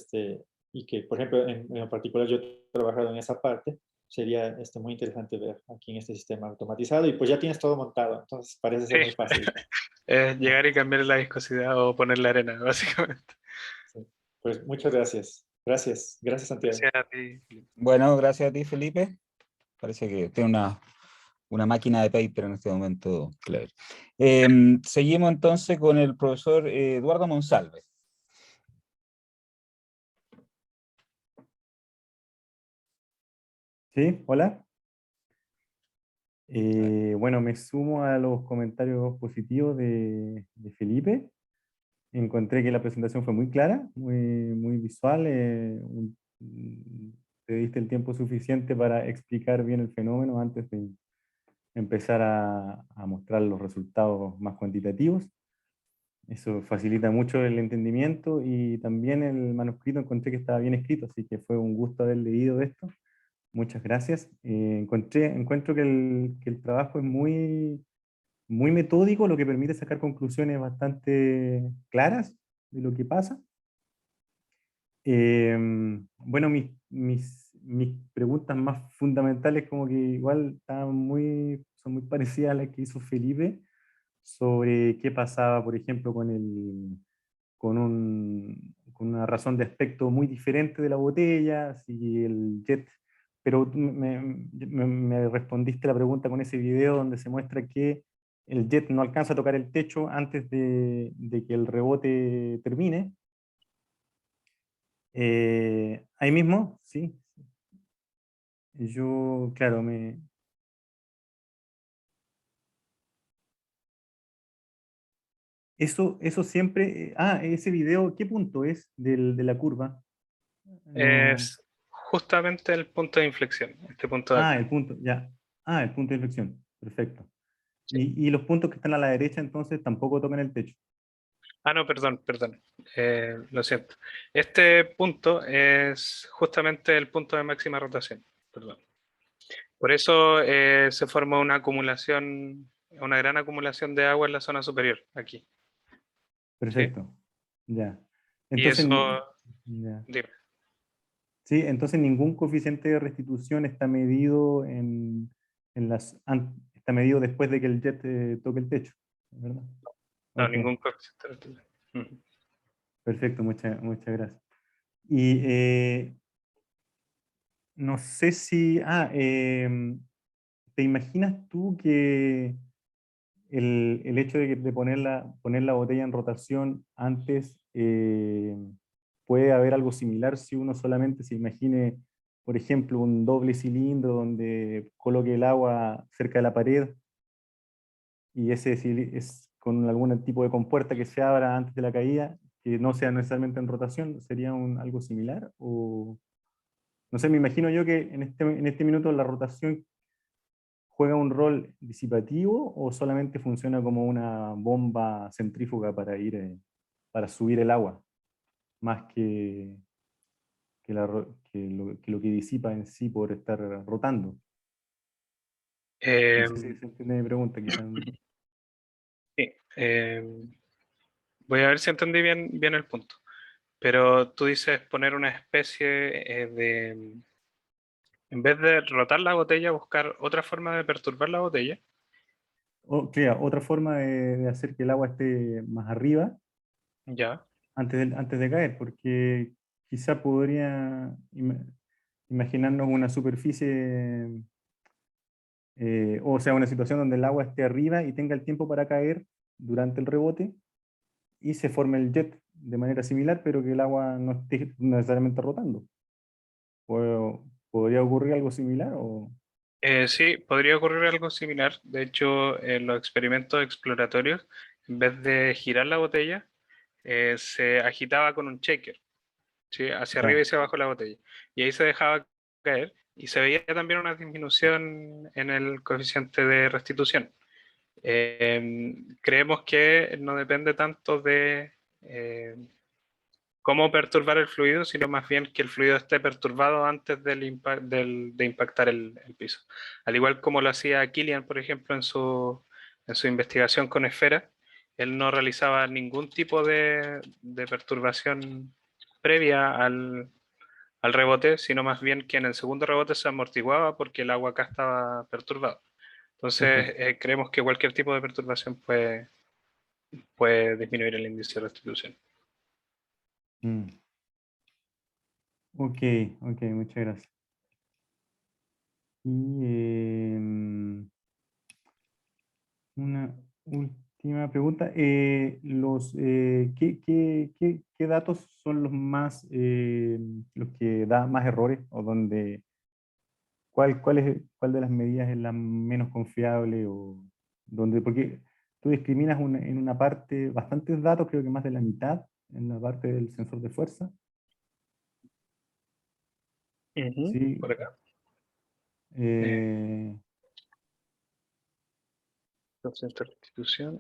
C: y que, por ejemplo, en particular yo he trabajado en esa parte, sería muy interesante ver aquí en este sistema automatizado y pues ya tienes todo montado, entonces parece
B: Sí,
C: ser muy fácil.
B: es
C: ¿No?
B: llegar y cambiar la viscosidad o poner la arena, básicamente.
C: Sí. Pues muchas gracias. Gracias. Gracias, Santiago.
B: Gracias a ti.
A: Bueno, gracias a ti, Felipe. Parece que tiene una máquina de paper en este momento, Clever. Seguimos entonces con el profesor Eduardo Monsalve.
D: Sí, hola. Bueno, me sumo a los comentarios positivos de Felipe. Encontré que la presentación fue muy clara, muy visual. Te diste el tiempo suficiente para explicar bien el fenómeno antes de empezar a mostrar los resultados más cuantitativos. Eso facilita mucho el entendimiento y también el manuscrito encontré que estaba bien escrito, así que fue un gusto haber leído esto. Muchas gracias. Encuentro que el trabajo es muy metódico, lo que permite sacar conclusiones bastante claras de lo que pasa. Bueno, mis preguntas más fundamentales como que igual son muy parecidas a las que hizo Felipe sobre qué pasaba, por ejemplo, con una razón de aspecto muy diferente de la botella, si el jet, pero tú me respondiste la pregunta con ese video donde se muestra que el jet no alcanza a tocar el techo antes de que el rebote termine. Ahí mismo, sí. Yo, claro, eso siempre, ese video, ¿qué punto es de la curva? No.
B: Es justamente el punto de inflexión, este punto de acá.
D: El punto, ya. El punto de inflexión. Perfecto.
B: Sí.
D: Y los puntos que están a la derecha entonces tampoco tocan el techo.
B: Ah, no, perdón. Lo siento. Este punto es justamente el punto de máxima rotación. Perdón. Por eso se forma una acumulación, una gran acumulación de agua en la zona superior, aquí. ¿Sí?
D: Perfecto. Ya.
B: Y
D: Entonces,
B: eso,
D: ya.
B: dime.
D: Sí, entonces ningún coeficiente de restitución está medido está medido después de que el jet toque el techo, ¿verdad?
B: No,
D: Ok,
B: ningún coeficiente. Ujú.
D: perfecto, muchas gracias. Y no sé si, ¿te imaginas tú que el hecho de poner la botella en rotación antes, puede haber algo similar si uno solamente se imagine, por ejemplo, un doble cilindro donde coloque el agua cerca de la pared y es con algún tipo de compuerta que se abra antes de la caída, que no sea necesariamente en rotación? ¿Sería algo similar? O, no sé, me imagino yo que en este minuto la rotación juega un rol disipativo o solamente funciona como una bomba centrífuga para subir el agua. más que lo que disipa en sí por estar rotando. No sé si se entiende mi pregunta, quizás.
B: Sí, voy a ver si entendí bien el punto. Pero tú dices poner una especie en vez de rotar la botella, buscar otra forma de perturbar la botella.
D: Claro, otra forma de hacer que el agua esté más arriba
B: Ya.
D: antes de caer, porque quizá podría imaginarnos una superficie, o sea, una situación donde el agua esté arriba y tenga el tiempo para caer durante el rebote y se forme el jet de manera similar, pero que el agua no esté necesariamente rotando. ¿Podría ocurrir algo similar? O...
B: Sí, podría ocurrir algo similar. De hecho, en los experimentos exploratorios, en vez de girar la botella, se agitaba con un shaker, ¿sí? Hacia arriba y
D: Ya.
B: hacia abajo la botella. Y ahí se dejaba caer y se veía también una disminución en el coeficiente de restitución. Creemos que no depende tanto de cómo perturbar el fluido, sino más bien que el fluido esté perturbado antes de impactar el piso. Al igual como lo hacía Killian, por ejemplo, en su investigación con esferas, él no realizaba ningún tipo de perturbación previa al rebote, sino más bien que en el segundo rebote se amortiguaba porque el agua acá estaba perturbada. Entonces,
D: Perfecto.
B: creemos que cualquier tipo de perturbación puede disminuir el índice de restitución.
D: Mm. Ok, ok, muchas gracias. Y una última pregunta. ¿Qué datos son los más, los que da más errores o donde, cuál de las medidas es la menos confiable o donde, porque tú discriminas en una parte bastantes datos, creo que más de la mitad, en la parte del sensor de fuerza. Sí.
B: Por acá.
D: eh,
B: Coeficiente de restitución.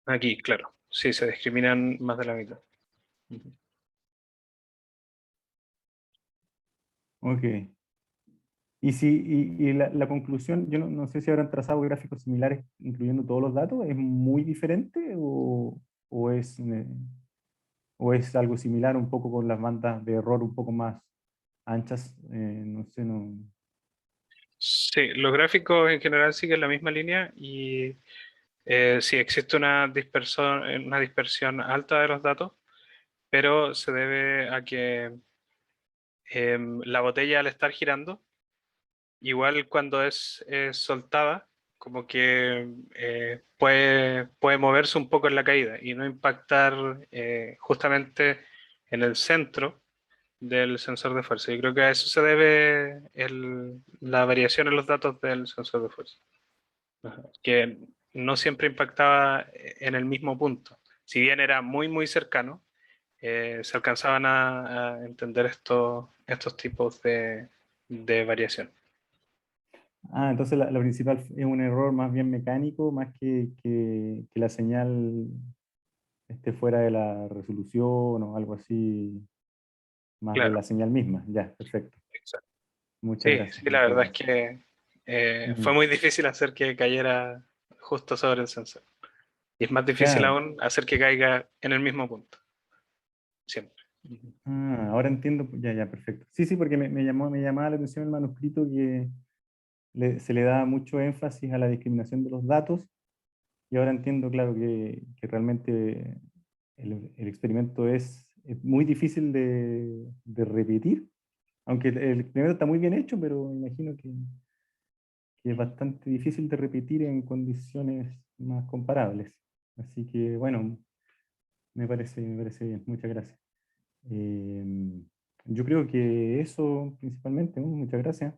B: Aquí, claro. Sí, se discriminan más de la mitad.
D: ok. Y la conclusión, yo no sé si habrán trazado gráficos similares incluyendo todos los datos, ¿es muy diferente o o es algo similar un poco con las bandas de error un poco más anchas? No sé, no.
B: Sí, los gráficos en general siguen la misma línea y sí existe una dispersión alta de los datos, pero se debe a que la botella al estar girando, igual cuando es soltada, como que puede moverse un poco en la caída y no impactar justamente en el centro del sensor de fuerza. Yo creo que a eso se debe la variación en los datos del sensor de fuerza. Ajá. Que no siempre impactaba en el mismo punto. Si bien era muy cercano, se alcanzaban a entender estos tipos de variación.
D: Ah, entonces la principal es un error más bien mecánico, más que la señal esté fuera de la resolución o algo así, más de
B: Claro,
D: la señal misma. Ya, perfecto.
B: exacto.
D: Muchas
B: Sí,
D: gracias,
B: sí, la
D: muchas
B: verdad es
D: gracias.
B: que fue
D: Mm,
B: muy difícil hacer que cayera justo sobre el sensor. Y es más difícil
D: claro.
B: aún hacer que caiga en el mismo punto, siempre. Ujú.
D: Ah, ahora entiendo, ya, ya, perfecto. Sí, sí, porque me llamaba la atención el manuscrito que se le da mucho énfasis a la discriminación de los datos y ahora entiendo, claro, que realmente el experimento es muy difícil de repetir, aunque el experimento está muy bien hecho, pero me imagino que es bastante difícil de repetir en condiciones más comparables. Así que, bueno, me parece bien. Muchas gracias. Eh, yo creo que eso principalmente, ¿no? Muchas gracias.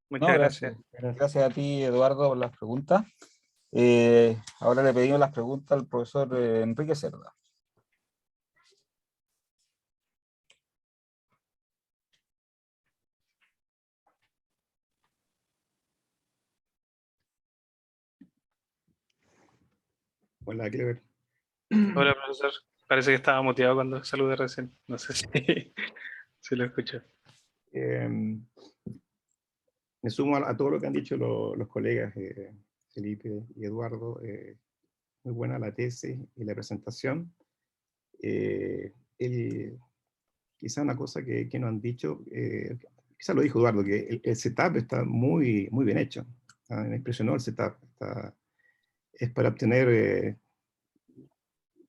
A: No,
B: Muchas
A: gracias.
B: gracias.
D: Gracias.
A: Gracias a ti, Eduardo, por las preguntas. Ahora le pedimos las preguntas al profesor Enrique Cerda.
E: Hola, Clever.
B: Hola, profesor. Parece que estaba muteado cuando saludé recién. No sé si, si lo escuchó.
E: Me sumo a todo lo que han dicho los colegas, Felipe y Eduardo. Muy buena la tesis y la presentación. Quizá una cosa que nos han dicho, quizá lo dijo Eduardo, que el setup está muy, muy bien hecho. Me impresionó el setup. Es para obtener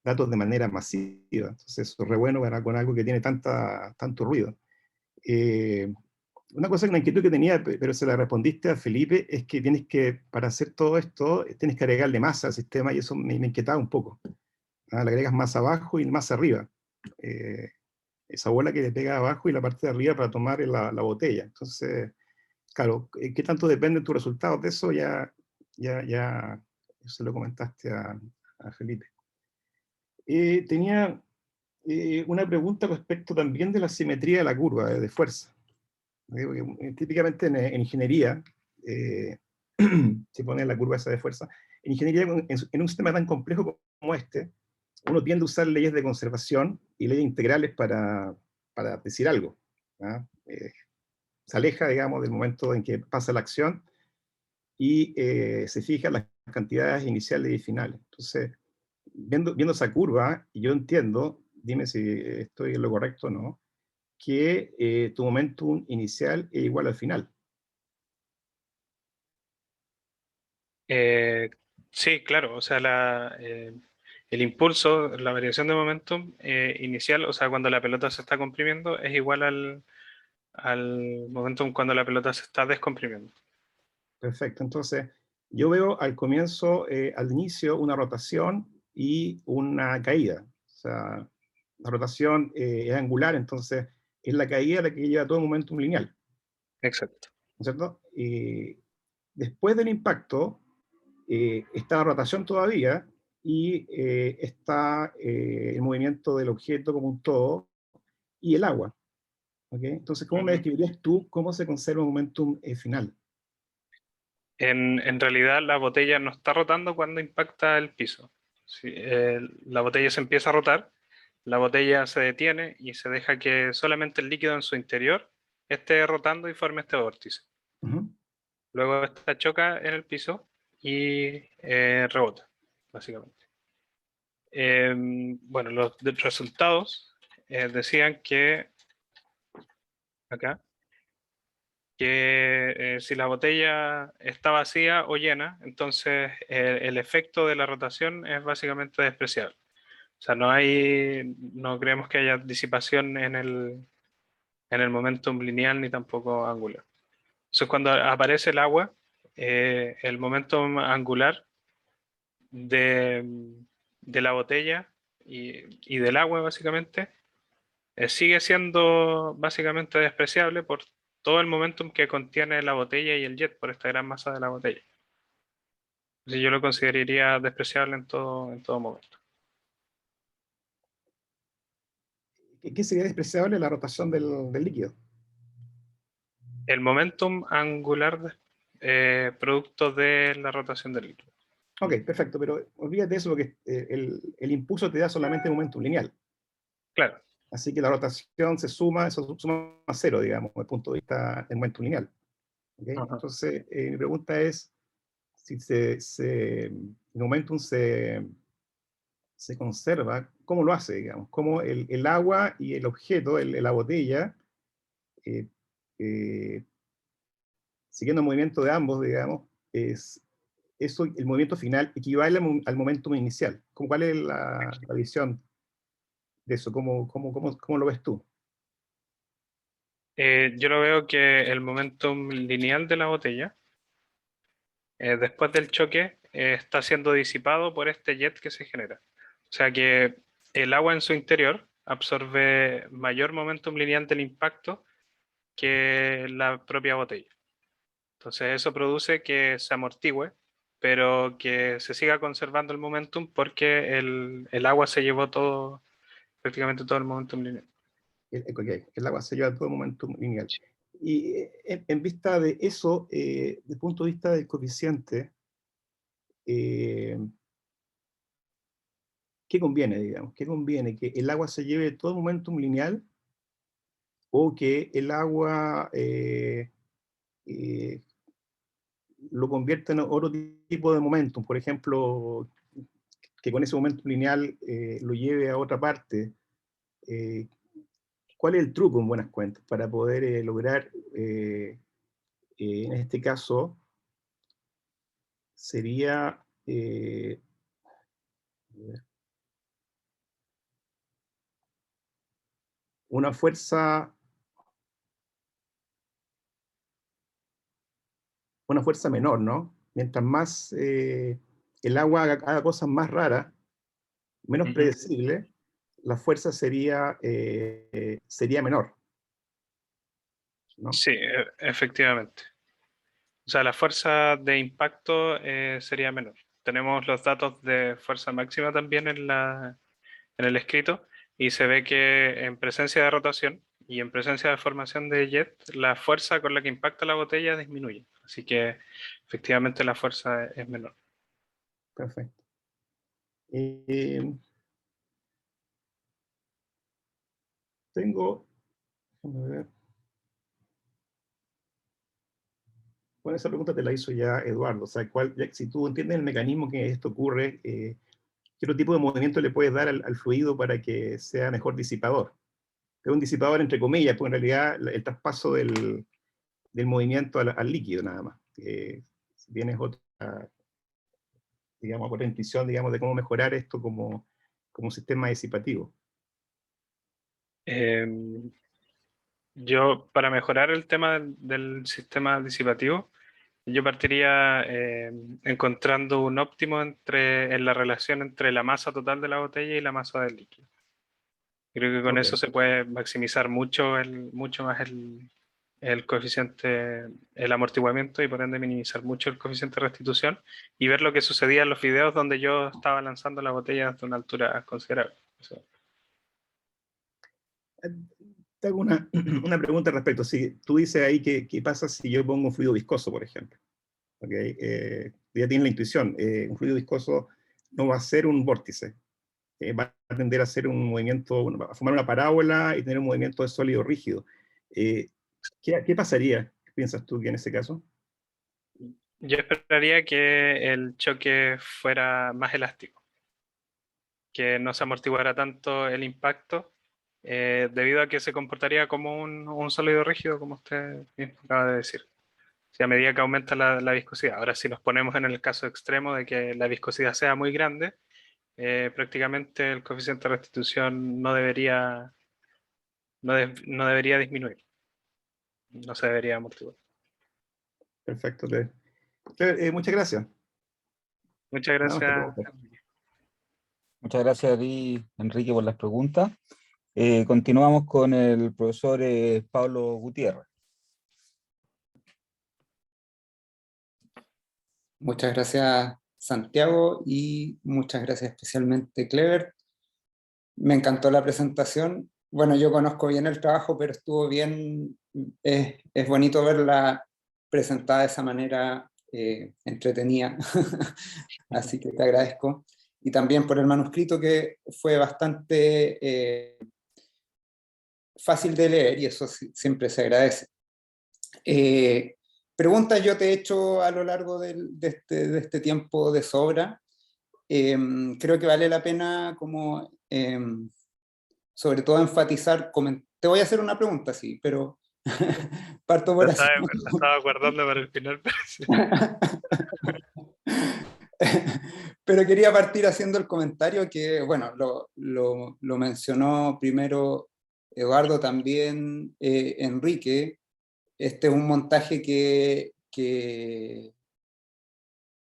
E: datos de manera masiva. Entonces, eso es re bueno con algo que tiene tanto ruido. Una cosa, una inquietud que tenía, pero se la respondiste a Felipe, es que tienes que, para hacer todo esto, tienes que agregarle masa al sistema y eso me inquietaba un poco. Le agregas más abajo y más arriba. Esa bola que le pega abajo y la parte de arriba para tomar la botella. Entonces, claro, ¿qué tanto dependen tus resultados de eso? Ya se lo comentaste a Felipe. Tenía una pregunta respecto también de la simetría de la curva de fuerza. Porque, típicamente en ingeniería, se pone la curva esa de fuerza, en ingeniería, en un sistema tan complejo como este, uno tiende a usar leyes de conservación y leyes integrales para decir algo. Se aleja, digamos, del momento en que pasa la acción y se fijan las cantidades iniciales y finales. Entonces, viendo esa curva, y yo entiendo, dime si estoy en lo correcto o no, que tu momentum inicial es igual al final.
B: Sí, claro, o sea, el impulso, la variación de momentum inicial, o sea, cuando la pelota se está comprimiendo, es igual al momentum cuando la pelota se está descomprimiendo.
E: Perfecto. Entonces, yo veo al comienzo, al inicio, una rotación y una caída. O sea, la rotación es angular, entonces es la caída la que lleva todo el momentum lineal,
B: Exacto.
E: ¿no es cierto? Y después del impacto, está la rotación todavía y está el movimiento del objeto como un todo y el agua. ¿Okay? Entonces, ¿cómo me describirías tú cómo se conserva el momentum final?
B: En realidad la botella no está rotando cuando impacta el piso. Si, la botella se empieza a rotar, la botella se detiene y se deja que solamente el líquido en su interior esté rotando y forme este vórtice.
E: Uh-huh.
B: Luego esta choca en el piso y rebota, básicamente. Bueno, los resultados decían que acá que si la botella está vacía o llena, entonces el efecto de la rotación es básicamente despreciable. O sea, no creemos que haya disipación en el momentum lineal ni tampoco angular. Entonces, cuando aparece el agua, el momentum angular de, de la botella y del agua, básicamente, sigue siendo básicamente despreciable por todo el momentum que contiene la botella y el jet, por esta gran masa de la botella. Así yo lo consideraría despreciable en todo momento.
E: ¿Qué sería despreciable? La rotación del líquido.
B: El momentum angular producto de la rotación del líquido.
E: Ok, perfecto, pero olvídate de eso porque el impulso te da solamente momentum lineal.
B: Claro.
E: Así que la rotación se suma, eso suma a cero, digamos, desde el punto de vista del momentum lineal. ¿Okay? Entonces, mi pregunta es, si el momentum se conserva, ¿cómo lo hace, digamos? ¿Cómo el agua y el objeto, la botella, eh, eh, siguiendo el movimiento de ambos, digamos, eso, el movimiento final equivale al momentum inicial? ¿Cuál es la visión de eso? ¿Cómo lo ves tú?
B: Yo lo veo que el momentum lineal de la botella, después del choque, está siendo disipado por este jet que se genera. O sea que el agua en su interior absorbe mayor momentum lineal del impacto que la propia botella. Entonces eso produce que se amortigüe, pero que se siga conservando el momentum porque el agua se llevó todo, prácticamente todo el momentum lineal.
E: Okay, el agua se lleva todo el momentum lineal. Y en vista de eso, desde el punto de vista del coeficiente, ¿qué conviene, digamos? ¿Qué conviene? ¿Que el agua se lleve todo el momentum lineal o que el agua lo convierta en otro tipo de momentum? Por ejemplo, que con ese momentum lineal lo lleve a otra parte. ¿Cuál es el truco, en buenas cuentas, para poder lograr, en este caso, sería una fuerza menor, ¿no? Mientras más el agua haga cosas más raras, menos predecibles, la fuerza sería menor, ¿no?
B: Sí, efectivamente. O sea, la fuerza de impacto sería menor. Tenemos los datos de fuerza máxima también en el escrito y se ve que en presencia de rotación y en presencia de formación de jet, la fuerza con la que impacta la botella disminuye. Así que efectivamente la fuerza es menor.
E: Perfecto. Déjame ver. Bueno, esa pregunta te la hizo ya Eduardo. O sea, si tú entiendes el mecanismo que esto ocurre, ¿qué otro tipo de movimiento le puedes dar al fluido para que sea mejor disipador? Es un disipador entre comillas, porque en realidad el traspaso del movimiento al líquido nada más. Si tienes otra, digamos, otra intuición, digamos, de cómo mejorar esto como sistema disipativo.
B: Yo, para mejorar el tema del sistema disipativo, yo partiría encontrando un óptimo en la relación entre la masa total de la botella y la masa del líquido. Creo que con
E: Ok.
B: eso se puede maximizar mucho más el coeficiente, el amortiguamiento y por ende minimizar mucho el coeficiente de restitución y ver lo que sucedía en los videos donde yo estaba lanzando la botella desde una altura considerable. O sea,
E: Te hago una, una pregunta al respecto. Si tú dices ahí qué pasa si yo pongo un fluido viscoso, por ejemplo. ¿Okay? Ya tienes la intuición. Un fluido viscoso no va a ser un vórtice. Va a tender a hacer un movimiento, bueno, a formar una parábola y tener un movimiento de sólido rígido. ¿Qué pasaría, piensas tú, que en ese caso?
B: yo esperaría que el choque fuera más elástico, que no se amortiguara tanto el impacto, debido a que se comportaría como un sólido rígido, como usted mismo acaba de decir. Si a medida que aumenta la viscosidad. Ahora, si nos ponemos en el caso extremo de que la viscosidad sea muy grande, prácticamente el coeficiente de restitución no debería disminuir, no se debería amortiguar.
E: Perfecto. Muchas gracias.
B: Muchas
E: Nada más que
B: gracias.
E: preguntar.
A: Muchas gracias a ti, Enrique, por las preguntas. Continuamos con el profesor Pablo Gutiérrez.
F: Muchas gracias, Santiago, y muchas gracias especialmente, Clever. Me encantó la presentación. Bueno, yo conozco bien el trabajo, pero estuvo bien, es bonito verla presentada de esa manera entretenida. Así que te agradezco. Y también por el manuscrito, que fue bastante fácil de leer, y eso siempre se agradece. Preguntas yo te he hecho a lo largo de este tiempo de sobra. Creo que vale la pena como, sobre todo enfatizar, te voy a hacer una pregunta, sí, pero parto por así.
B: La estaba guardando para el final.
F: Pero quería partir haciendo el comentario que, bueno, lo mencionó primero Eduardo, también Enrique. Este es un montaje que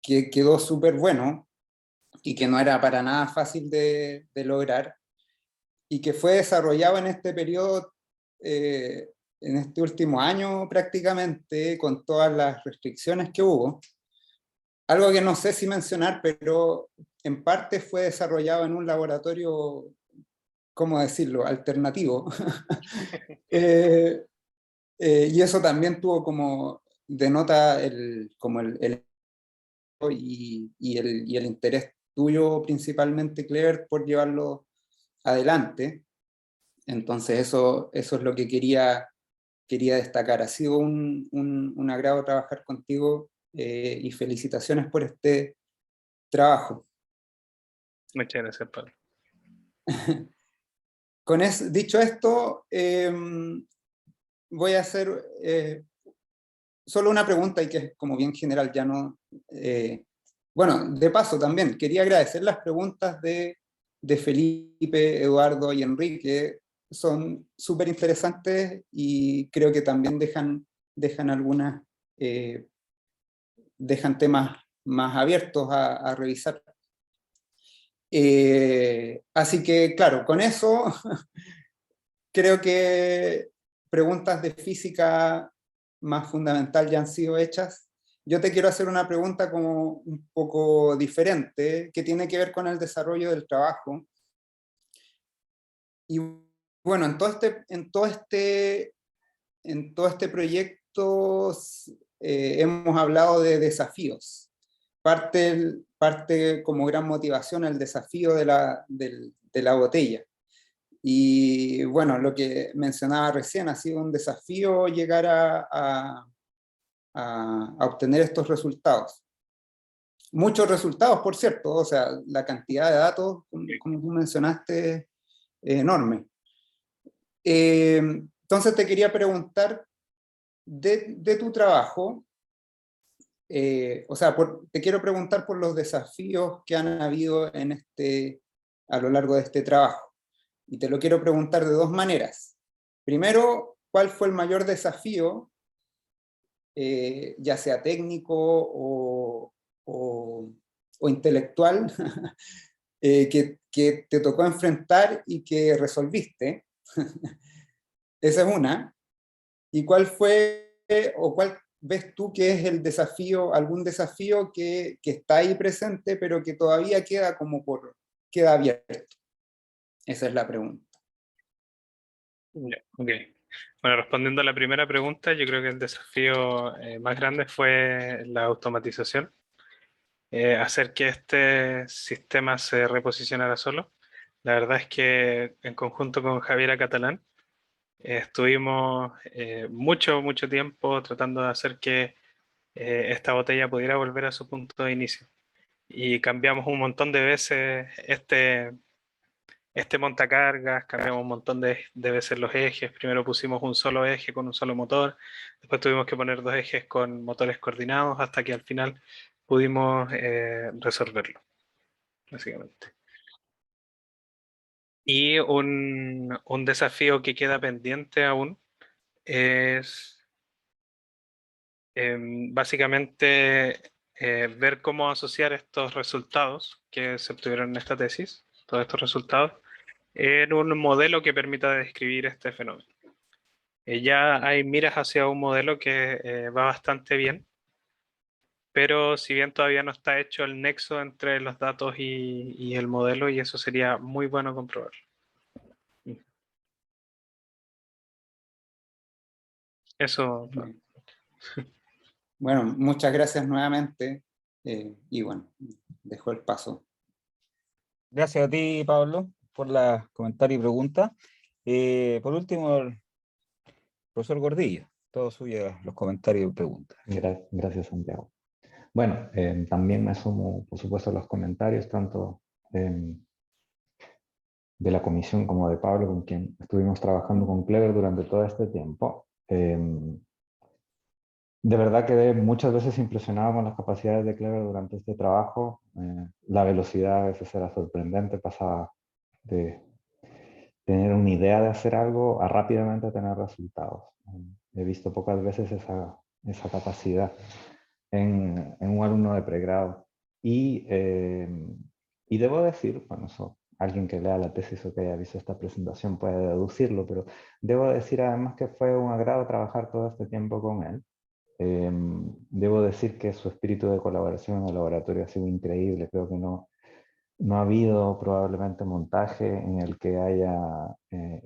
F: quedó súper bueno y que no era para nada fácil de lograr, y que fue desarrollado en este periodo, en este último año prácticamente, con todas las restricciones que hubo. Algo que no sé si mencionar, pero en parte fue desarrollado en un laboratorio, ¿cómo decirlo?, alternativo. Y eso también tuvo como, denota y el interés tuyo principalmente, Clever, por llevarlo adelante. Entonces eso es lo que quería destacar. Ha sido un agrado trabajar contigo y felicitaciones por este trabajo.
B: Muchas gracias, Pablo.
F: Dicho esto, voy a hacer solo una pregunta y que es como bien general, ya no... bueno, de paso también, quería agradecer las preguntas de Felipe, Eduardo y Enrique. Son súper interesantes y creo que también dejan algunas, dejan temas más abiertos a revisar. Así que, claro, con eso creo que preguntas de física más fundamental ya han sido hechas. Yo te quiero hacer una pregunta como un poco diferente, que tiene que ver con el desarrollo del trabajo. Y bueno, en todo este proyecto hemos hablado de desafíos. Parte como gran motivación el desafío de la botella. Y bueno, lo que mencionaba recién, ha sido un desafío llegar a obtener estos resultados. Muchos resultados, por cierto, o sea, la cantidad de datos, como tú mencionaste, es enorme. Entonces te quería preguntar, de tu trabajo, o sea, te quiero preguntar por los desafíos que han habido a lo largo de este trabajo. Y te lo quiero preguntar de dos maneras. Primero, ¿cuál fue el mayor desafío, ya sea técnico o intelectual, que te tocó enfrentar y que resolviste? Esa es una. ¿Y cuál fue, o cuál ves tú que es el desafío, algún desafío que está ahí presente, pero que todavía queda queda abierto? Esa es la pregunta.
B: Ok. Bueno, respondiendo a la primera pregunta, yo creo que el desafío más grande fue la automatización. Hacer que este sistema se reposicionara solo. La verdad es que en conjunto con Javiera Catalán estuvimos mucho tiempo tratando de hacer que esta botella pudiera volver a su punto de inicio. Y cambiamos un montón de veces este montacargas, cambiamos un montón de veces los ejes. Primero pusimos un solo eje con un solo motor, después tuvimos que poner dos ejes con motores coordinados hasta que al final pudimos resolverlo, básicamente. Y un desafío que queda pendiente aún es básicamente ver cómo asociar estos resultados que se obtuvieron en esta tesis, todos estos resultados, en un modelo que permita describir este fenómeno. Ya hay miras hacia un modelo que va bastante bien, pero si bien todavía no está hecho el nexo entre los datos y el modelo, y eso sería muy bueno comprobarlo. Eso.
F: Bueno, muchas gracias nuevamente y bueno, dejo el paso.
A: Gracias a ti, Pablo, por los comentarios y preguntas. Por último, el profesor Gordillo, todo suyo, los comentarios y preguntas.
G: Gracias, Santiago. Bueno, también me sumo, por supuesto, a los comentarios, tanto de la comisión como de Pablo, con quien estuvimos trabajando con Clever durante todo este tiempo. De verdad quedé muchas veces impresionado con las capacidades de Clever durante este trabajo. La velocidad a veces era sorprendente, pasaba de tener una idea de hacer algo a rápidamente tener resultados. He visto pocas veces esa capacidad en un alumno de pregrado. Y debo decir, bueno, eso alguien que lea la tesis o que haya visto esta presentación puede deducirlo, pero debo decir además que fue un agrado trabajar todo este tiempo con él. Debo decir que su espíritu de colaboración en el laboratorio ha sido increíble. Creo que no ha habido probablemente montaje en el que haya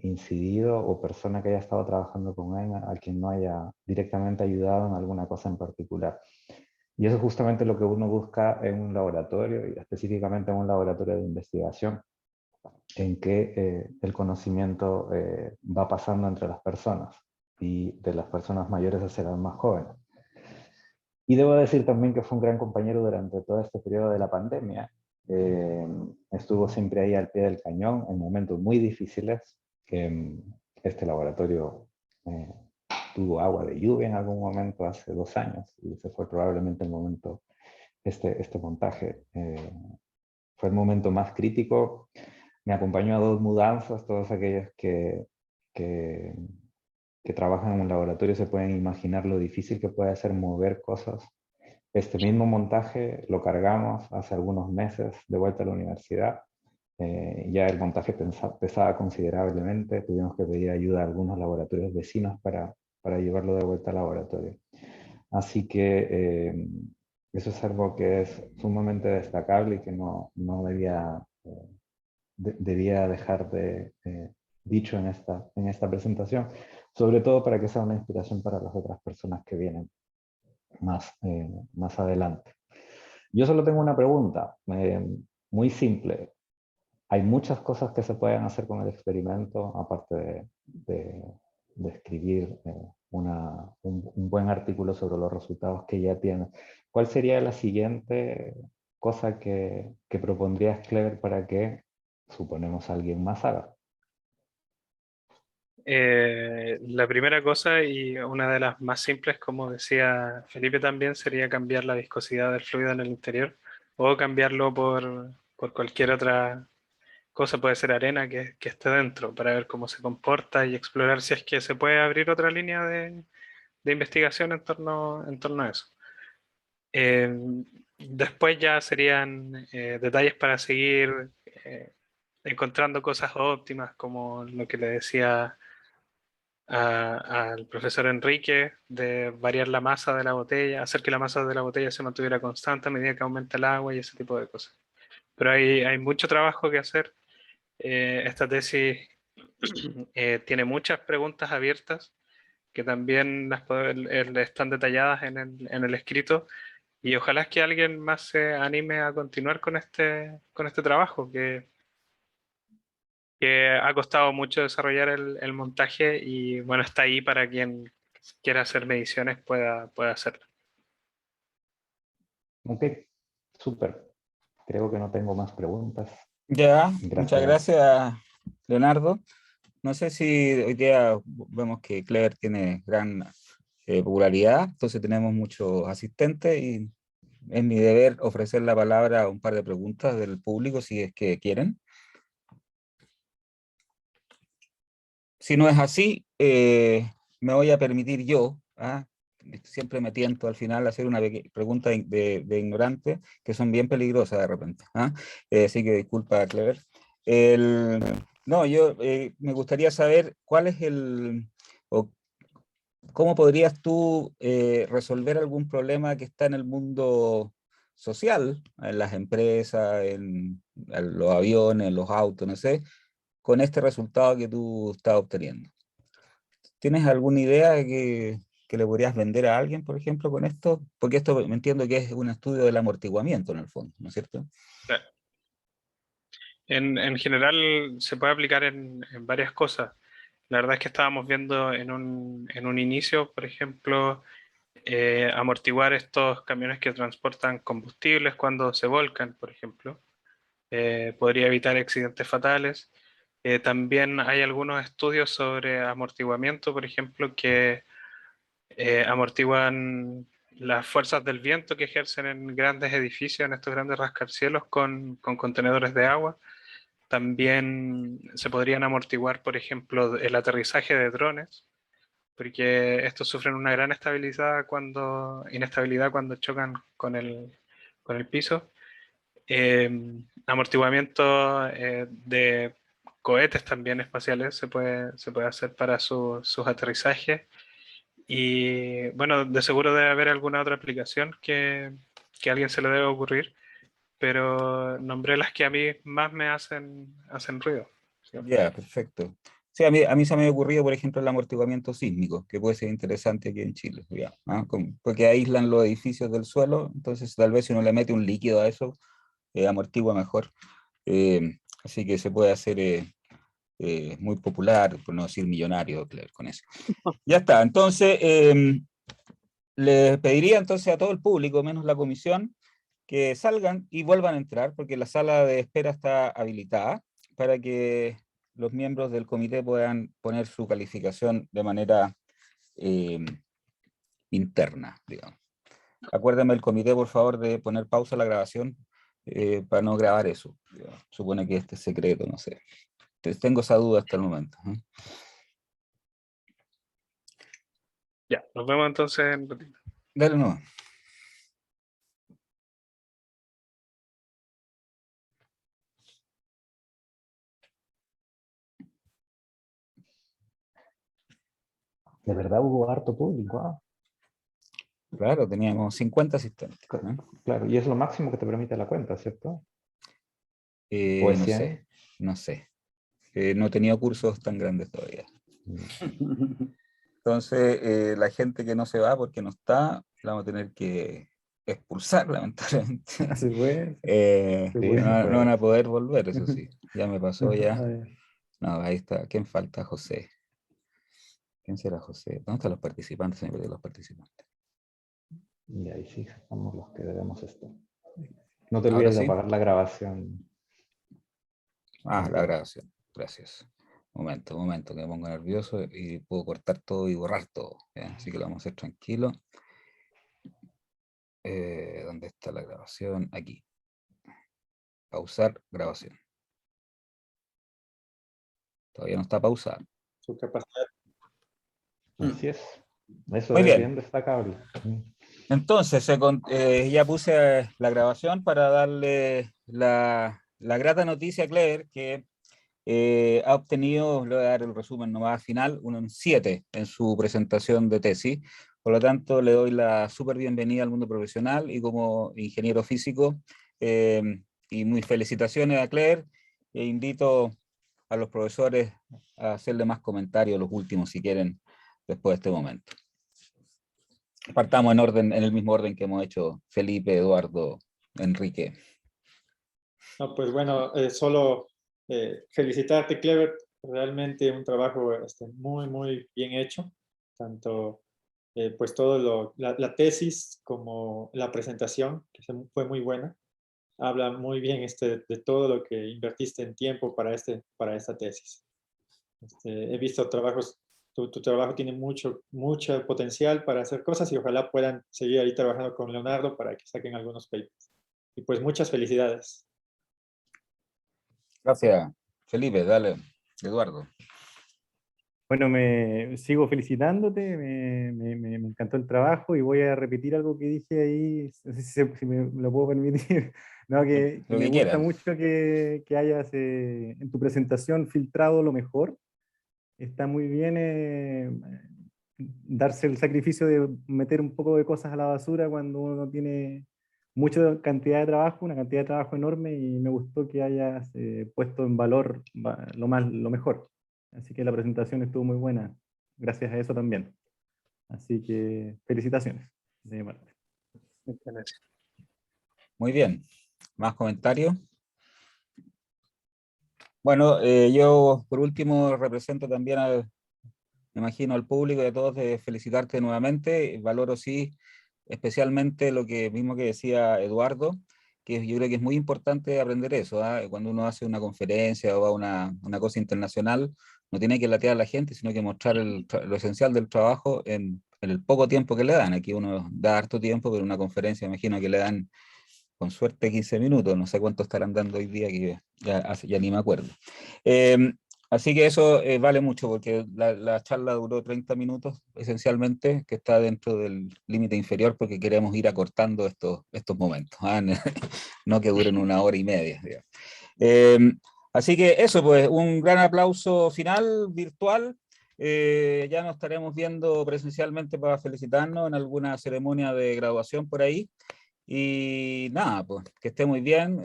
G: incidido o persona que haya estado trabajando con él a quien no haya directamente ayudado en alguna cosa en particular. Y eso es justamente lo que uno busca en un laboratorio, y específicamente en un laboratorio de investigación, en que el conocimiento va pasando entre las personas, y de las personas mayores hacia las más jóvenes. Y debo decir también que fue un gran compañero durante todo este periodo de la pandemia. Estuvo siempre ahí al pie del cañón en momentos muy difíciles. Este laboratorio tuvo agua de lluvia en algún momento hace 2 años, y ese fue probablemente el momento, este montaje fue el momento más crítico. Me acompañó a 2 mudanzas. Todos aquellos que trabajan en un laboratorio se pueden imaginar lo difícil que puede ser mover cosas. Este mismo montaje lo cargamos hace algunos meses de vuelta a la universidad. Ya el montaje pesaba considerablemente. Tuvimos que pedir ayuda a algunos laboratorios vecinos para llevarlo de vuelta al laboratorio. Así que eso es algo que es sumamente destacable y que no debía, debía dejar de dicho en esta presentación, sobre todo para que sea una inspiración para las otras personas que vienen más adelante. Yo solo tengo una pregunta, muy simple. Hay muchas cosas que se pueden hacer con el experimento, aparte de escribir un buen artículo sobre los resultados que ya tienes. ¿Cuál sería la siguiente cosa que propondrías, Clever, para que, suponemos, alguien más haga?
B: La primera cosa, y una de las más simples, como decía Felipe también, sería cambiar la viscosidad del fluido en el interior, o cambiarlo por cualquier otra cosa, puede ser arena que esté dentro, para ver cómo se comporta y explorar si es que se puede abrir otra línea de investigación en torno a eso. Eh, Después ya serían detalles para seguir encontrando cosas óptimas, como lo que le decía al profesor Enrique, de variar la masa de la botella, hacer que la masa de la botella se mantuviera constante a medida que aumenta el agua y ese tipo de cosas. Pero hay mucho trabajo que hacer. Esta tesis tiene muchas preguntas abiertas que también están detalladas en el escrito, y ojalá es que alguien más se anime a continuar con este trabajo que ha costado mucho desarrollar el montaje, y bueno, está ahí para quien quiera hacer mediciones pueda hacerlo.
G: Ok, súper. Creo que no tengo más preguntas.
A: Ya, muchas
G: Gracias.
A: gracias, Leonardo. No sé si hoy día vemos que Clever tiene gran popularidad, entonces tenemos muchos asistentes y es mi deber ofrecer la palabra a un par de preguntas del público si es que quieren. Si no es así, me voy a permitir yo, siempre me tiento al final a hacer una pregunta de ignorante, que son bien peligrosas de repente. Así que disculpa, Clever. No, yo me gustaría saber cuál es o cómo podrías tú resolver algún problema que está en el mundo social, en las empresas, en los aviones, en los autos, no sé, con este resultado que tú estás obteniendo. ¿Tienes alguna idea que le podrías vender a alguien, por ejemplo, con esto? Porque esto me entiendo que es un estudio del amortiguamiento en el fondo, ¿no es cierto?
B: Claro. En general se puede aplicar en varias cosas. La verdad es que estábamos viendo en un inicio, por ejemplo, amortiguar estos camiones que transportan combustibles cuando se volcan, por ejemplo. Podría evitar accidentes fatales. También hay algunos estudios sobre amortiguamiento, por ejemplo, que amortiguan las fuerzas del viento que ejercen en grandes edificios, en estos grandes rascacielos con contenedores de agua. También se podrían amortiguar, por ejemplo, el aterrizaje de drones, porque estos sufren una gran inestabilidad cuando chocan con el piso. Amortiguamiento de cohetes también espaciales se puede hacer para sus aterrizajes. Y bueno, de seguro debe haber alguna otra aplicación que a alguien se le debe ocurrir, pero nombré las que a mí más me hacen ruido. ¿Sí?
A: Ya, perfecto. Sí, a mí se me ha ocurrido, por ejemplo, el amortiguamiento sísmico, que puede ser interesante aquí en Chile, digamos, ¿ah? Porque aíslan los edificios del suelo, entonces tal vez si uno le mete un líquido a eso, amortigua mejor. Así que se puede hacer muy popular, por no decir millonario, claro, con eso. Ya está, entonces les pediría entonces a todo el público, menos la comisión, que salgan y vuelvan a entrar, porque la sala de espera está habilitada para que los miembros del comité puedan poner su calificación de manera interna, digamos. Acuérdame el comité, por favor, de poner pausa a la grabación para no grabar eso. Digamos. Supone que este es secreto, no sé. Entonces, tengo esa duda hasta el momento.
B: Ya, nos vemos entonces en un ratito.
A: Dale no.
G: De verdad hubo harto público.
A: Claro, teníamos 50 asistentes. ¿No?
G: Claro, y es lo máximo que te permite la cuenta, ¿cierto? ¿O es
A: No
G: 100?
A: sé, no sé. No he tenido cursos tan grandes todavía. Entonces, la gente que no se va porque no está, la vamos a tener que expulsar, lamentablemente.
D: Así fue.
G: Sí,
A: No,
G: se
A: no van
G: puede.
A: a poder volver, eso sí. Ya me pasó ya.
D: A ver.
A: No, ahí está. ¿Quién falta? José. ¿Quién será José? ¿Dónde están los participantes? Se me perdió los participantes.
G: Y ahí sí estamos los que debemos estar. No te
A: Ahora
G: olvides de
A: sí.
G: apagar la grabación.
A: Ah, la grabación. Gracias. Momento, que me pongo nervioso y puedo cortar todo y borrar todo. ¿Ya? Así que lo vamos a hacer tranquilo. ¿Dónde está la grabación? Aquí. Pausar grabación. Todavía no está pausada.
C: Su capacidad.
G: Así es. Eso
A: Muy
G: es
A: bien.
G: bien destacable.
A: Entonces, ya puse la grabación para darle la grata noticia a Claire que ha obtenido, le voy a dar el resumen nomás final, un 7 en su presentación de tesis. Por lo tanto, le doy la súper bienvenida al mundo profesional y como ingeniero físico. Y muy felicitaciones a Claire. E invito a los profesores a hacerle más comentarios, los últimos, si quieren, después de este momento. Partamos en orden, en el mismo orden que hemos hecho Felipe, Eduardo, Enrique.
C: No, pues bueno, solo felicitarte, Clever. Realmente un trabajo muy, muy bien hecho. Tanto pues todo la tesis como la presentación, que fue muy buena. Habla muy bien de todo lo que invertiste en tiempo para esta tesis. He visto trabajos, tu trabajo tiene mucho potencial para hacer cosas y ojalá puedan seguir ahí trabajando con Leonardo para que saquen algunos papers. Y pues muchas felicidades.
A: Gracias, Felipe. Dale, Eduardo.
D: Bueno, me sigo felicitándote, me encantó el trabajo y voy a repetir algo que dije ahí, no sé si me lo puedo permitir, no, que
A: Lo
D: me
A: que
D: gusta
A: quieran.
D: mucho que hayas en tu presentación filtrado lo mejor. Está muy bien darse el sacrificio de meter un poco de cosas a la basura cuando uno tiene mucha cantidad de trabajo, una cantidad de trabajo enorme, y me gustó que hayas puesto en valor lo mejor. Así que la presentación estuvo muy buena, gracias a eso también. Así que felicitaciones de mi parte.
B: Muchas gracias.
A: Muy bien. ¿Más comentarios? Bueno, yo por último represento también me imagino al público y a todos de felicitarte nuevamente. Valoro sí especialmente lo que mismo que decía Eduardo, que yo creo que es muy importante aprender eso. ¿Ah? Cuando uno hace una conferencia o va a una cosa internacional, no tiene que latear a la gente, sino que mostrar lo esencial del trabajo en el poco tiempo que le dan. Aquí uno da harto tiempo, pero una conferencia imagino que le dan con suerte 15 minutos, no sé cuánto estarán dando hoy día, que ya ni me acuerdo. Así que eso vale mucho, porque la charla duró 30 minutos, esencialmente, que está dentro del límite inferior, porque queremos ir acortando estos momentos, ¿ah? No que duren 1 hora y media. Así que eso, pues, un gran aplauso final, virtual. Ya nos estaremos viendo presencialmente para felicitarnos en alguna ceremonia de graduación por ahí. Y nada, pues que esté muy bien.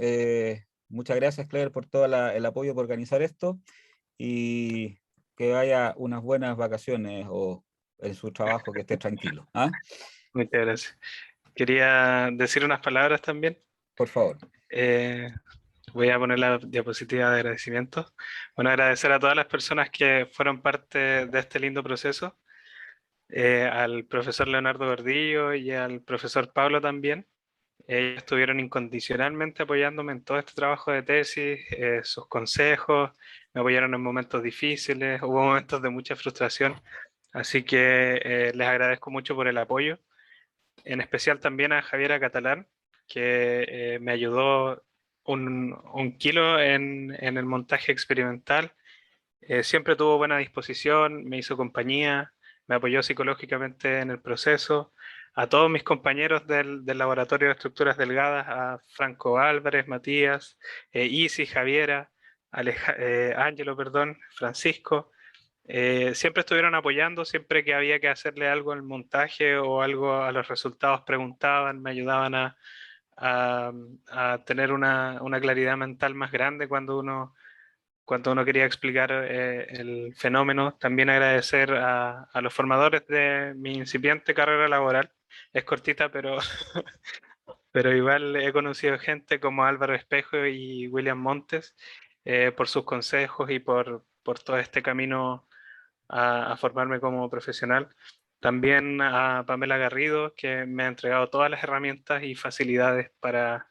A: Muchas gracias, Claire, por todo el apoyo por organizar esto. Y que vaya unas buenas vacaciones o en su trabajo que esté tranquilo. ¿Ah?
B: Muchas gracias. Quería decir unas palabras también.
A: Por favor.
B: Voy a poner la diapositiva de agradecimiento. Bueno, agradecer a todas las personas que fueron parte de este lindo proceso, al profesor Leonardo Gordillo y al profesor Pablo también. Ellos estuvieron incondicionalmente apoyándome en todo este trabajo de tesis, sus consejos, me apoyaron en momentos difíciles, hubo momentos de mucha frustración, así que les agradezco mucho por el apoyo. En especial también a Javiera Catalán, que me ayudó un kilo en el montaje experimental. Siempre tuvo buena disposición, me hizo compañía, me apoyó psicológicamente en el proceso. A todos mis compañeros del Laboratorio de Estructuras Delgadas, a Franco Álvarez, Matías, Isi, Javiera, Ángelo, perdón, Francisco, siempre estuvieron apoyando, siempre que había que hacerle algo al montaje o algo a los resultados preguntaban, me ayudaban a tener una claridad mental más grande cuando uno quería explicar el fenómeno. También agradecer a los formadores de mi incipiente carrera laboral. Es cortita, pero igual he conocido gente como Álvaro Espejo y William Montes por sus consejos y por todo este camino a formarme como profesional. También a Pamela Garrido, que me ha entregado todas las herramientas y facilidades para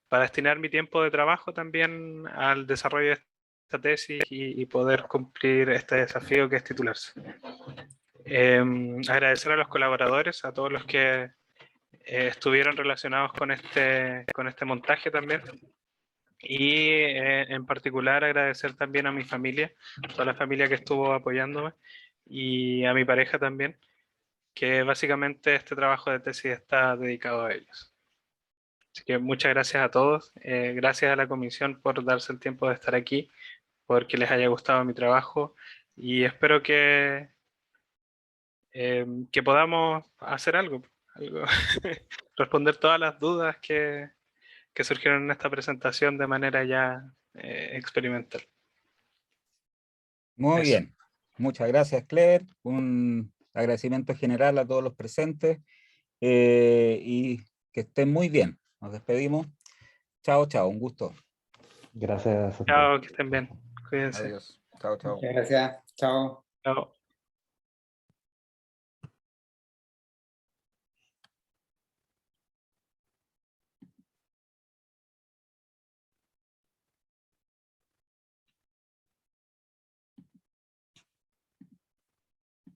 B: destinar mi tiempo de trabajo también al desarrollo de esta tesis y poder cumplir este desafío que es titularse. Agradecer a los colaboradores, a todos los que estuvieron relacionados con este montaje también. Y en particular agradecer también a mi familia, toda la familia que estuvo apoyándome, y a mi pareja también, que básicamente este trabajo de tesis está dedicado a ellos. Así que muchas gracias a todos, gracias a la comisión por darse el tiempo de estar aquí, porque les haya gustado mi trabajo, y espero que podamos hacer algo responder todas las dudas que surgieron en esta presentación de manera ya experimental.
A: Muy
B: Eso.
A: bien. Muchas gracias, Clever. Un agradecimiento general a todos los presentes y que estén muy bien. Nos despedimos. Chao, chao. Un gusto.
G: Gracias a todos.
B: Chao, que estén bien. Cuídense.
A: Adiós. Chao, chao.
F: Muchas gracias. Chao.
B: Chao.